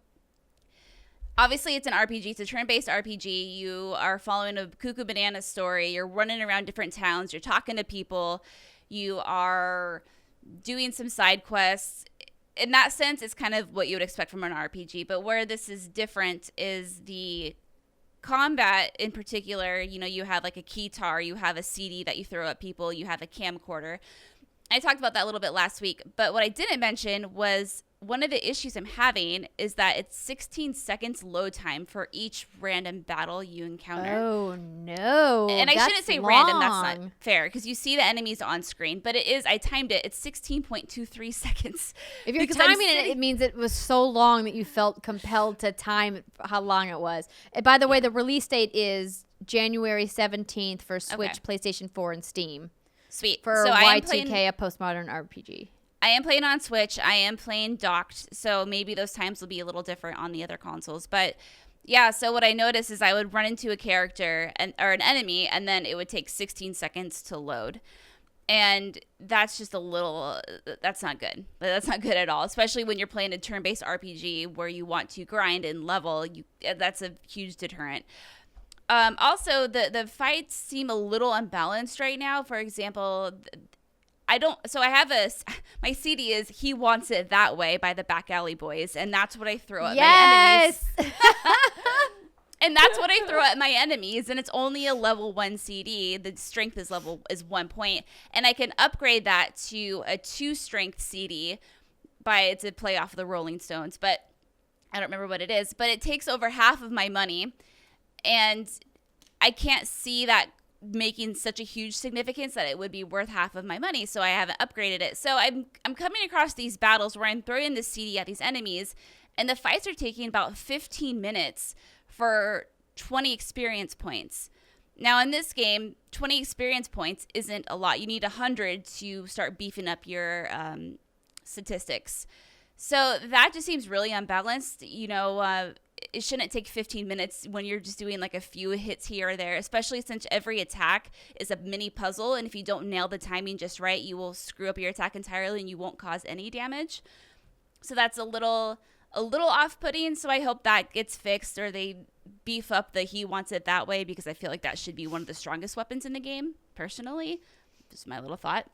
obviously it's an RPG. It's a turn-based RPG. You are following a Cuckoo Banana story. You're running around different towns. You're talking to people. You are doing some side quests. In that sense, it's kind of what you would expect from an RPG. But where this is different is the combat in particular. You know, you have like a keytar, you have a CD that you throw at people, you have a camcorder. I talked about that a little bit last week, but what I didn't mention was one of the issues I'm having is that it's 16 seconds load time for each random battle you encounter. Oh, no. And I shouldn't say long. random. That's not fair because you see the enemies on screen. But it is, I timed it. It's 16.23 seconds. If you're timing it, it means it was so long that you felt compelled to time how long it was. And by the way, the release date is January 17th for Switch, PlayStation 4, and Steam. Sweet. For YIIK, a postmodern RPG. I am playing on Switch. I am playing docked, so maybe those times will be a little different on the other consoles. But yeah, so what I noticed is I would run into a character or an enemy, and then it would take 16 seconds to load. And that's just that's not good. That's not good at all, especially when you're playing a turn-based RPG where you want to grind and level. That's a huge deterrent. Also, the fights seem a little unbalanced right now. For example, I have my CD is He Wants It That Way by the Back Alley Boys, and that's what I throw at my enemies. And that's what I throw at my enemies, and it's only a level 1 CD. The strength is 1 point, and I can upgrade that to a 2 strength CD to play off of the Rolling Stones, but I don't remember what it is, but it takes over half of my money, and I can't see that making such a huge significance that it would be worth half of my money, so I haven't upgraded it. So I'm coming across these battles where I'm throwing the CD at these enemies, and the fights are taking about 15 minutes for 20 experience points. Now in this game, 20 experience points isn't a lot. You need 100 to start beefing up your statistics. So that just seems really unbalanced. It shouldn't take 15 minutes when you're just doing like a few hits here or there, especially since every attack is a mini puzzle. And if you don't nail the timing just right, you will screw up your attack entirely and you won't cause any damage. So that's a little off-putting. So I hope that gets fixed, or they beef up the He Wants It That Way, because I feel like that should be one of the strongest weapons in the game, personally. Just my little thought.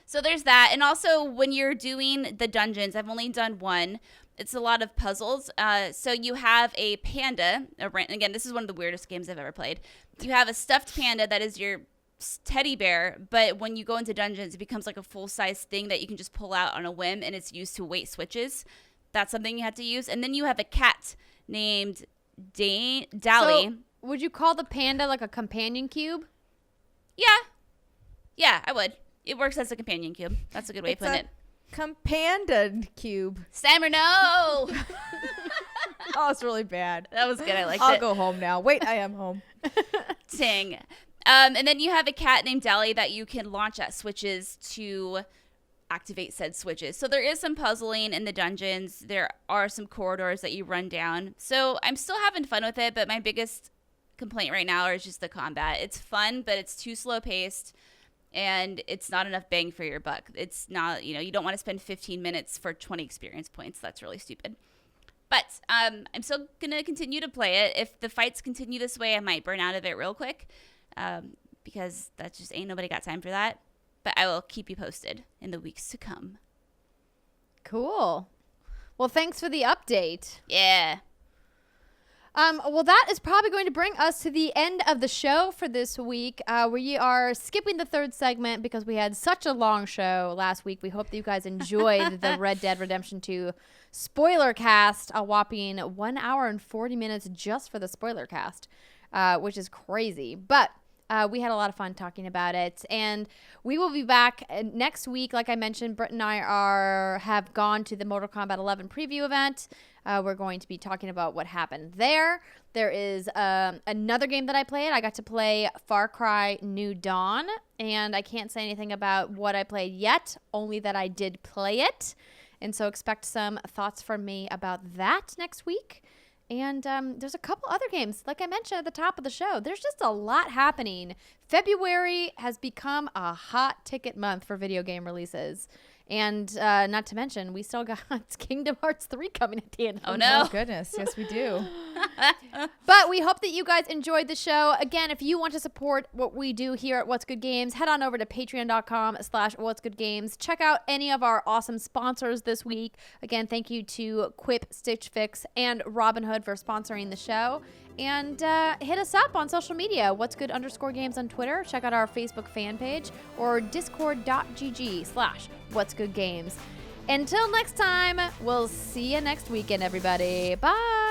So there's that. And also when you're doing the dungeons, I've only done one. It's a lot of puzzles. So you have a panda. Again, this is one of the weirdest games I've ever played. You have a stuffed panda that is your teddy bear, but when you go into dungeons, it becomes like a full-size thing that you can just pull out on a whim, and it's used to weight switches. That's something you have to use. And then you have a cat named Dally. So would you call the panda like a companion cube? Yeah, I would. It works as a companion cube. That's a good way of putting it. Companion cube. Steimer, no! Oh, it's really bad. That was good. I liked it. I'll go home now. Wait, I am home. Ting. And then you have a cat named Dally that you can launch at switches to activate said switches. So there is some puzzling in the dungeons. There are some corridors that you run down. So I'm still having fun with it, but my biggest complaint right now is just the combat. It's fun, but it's too slow paced. And it's not enough bang for your buck. It's not, you don't want to spend 15 minutes for 20 experience points. That's really stupid. But I'm still going to continue to play it. If the fights continue this way, I might burn out of it real quick, because that just ain't nobody got time for that. But I will keep you posted in the weeks to come. Cool. Well, thanks for the update. Yeah. Well, that is probably going to bring us to the end of the show for this week. We are skipping the third segment because we had such a long show last week. We hope that you guys enjoyed the Red Dead Redemption 2 spoiler cast, a whopping 1 hour and 40 minutes just for the spoiler cast, which is crazy. But we had a lot of fun talking about it, and we will be back next week. Like I mentioned, Britt and I have gone to the Mortal Kombat 11 preview event. We're going to be talking about what happened there. There is another game that I played. I got to play Far Cry New Dawn, and I can't say anything about what I played yet, only that I did play it. And so expect some thoughts from me about that next week. And there's a couple other games. Like I mentioned at the top of the show, there's just a lot happening. February has become a hot ticket month for video game releases. And not to mention, we still got Kingdom Hearts 3 coming at the end. Oh, no. Oh, goodness. Yes, we do. But we hope that you guys enjoyed the show. Again, if you want to support what we do here at What's Good Games, head on over to patreon.com/whatsgoodgames. Check out any of our awesome sponsors this week. Again, thank you to Quip, Stitch Fix, and Robinhood for sponsoring the show. And hit us up on social media, What's Good _games on Twitter. Check out our Facebook fan page or discord.gg/What's Good Games. Until next time, we'll see you next weekend, everybody. Bye.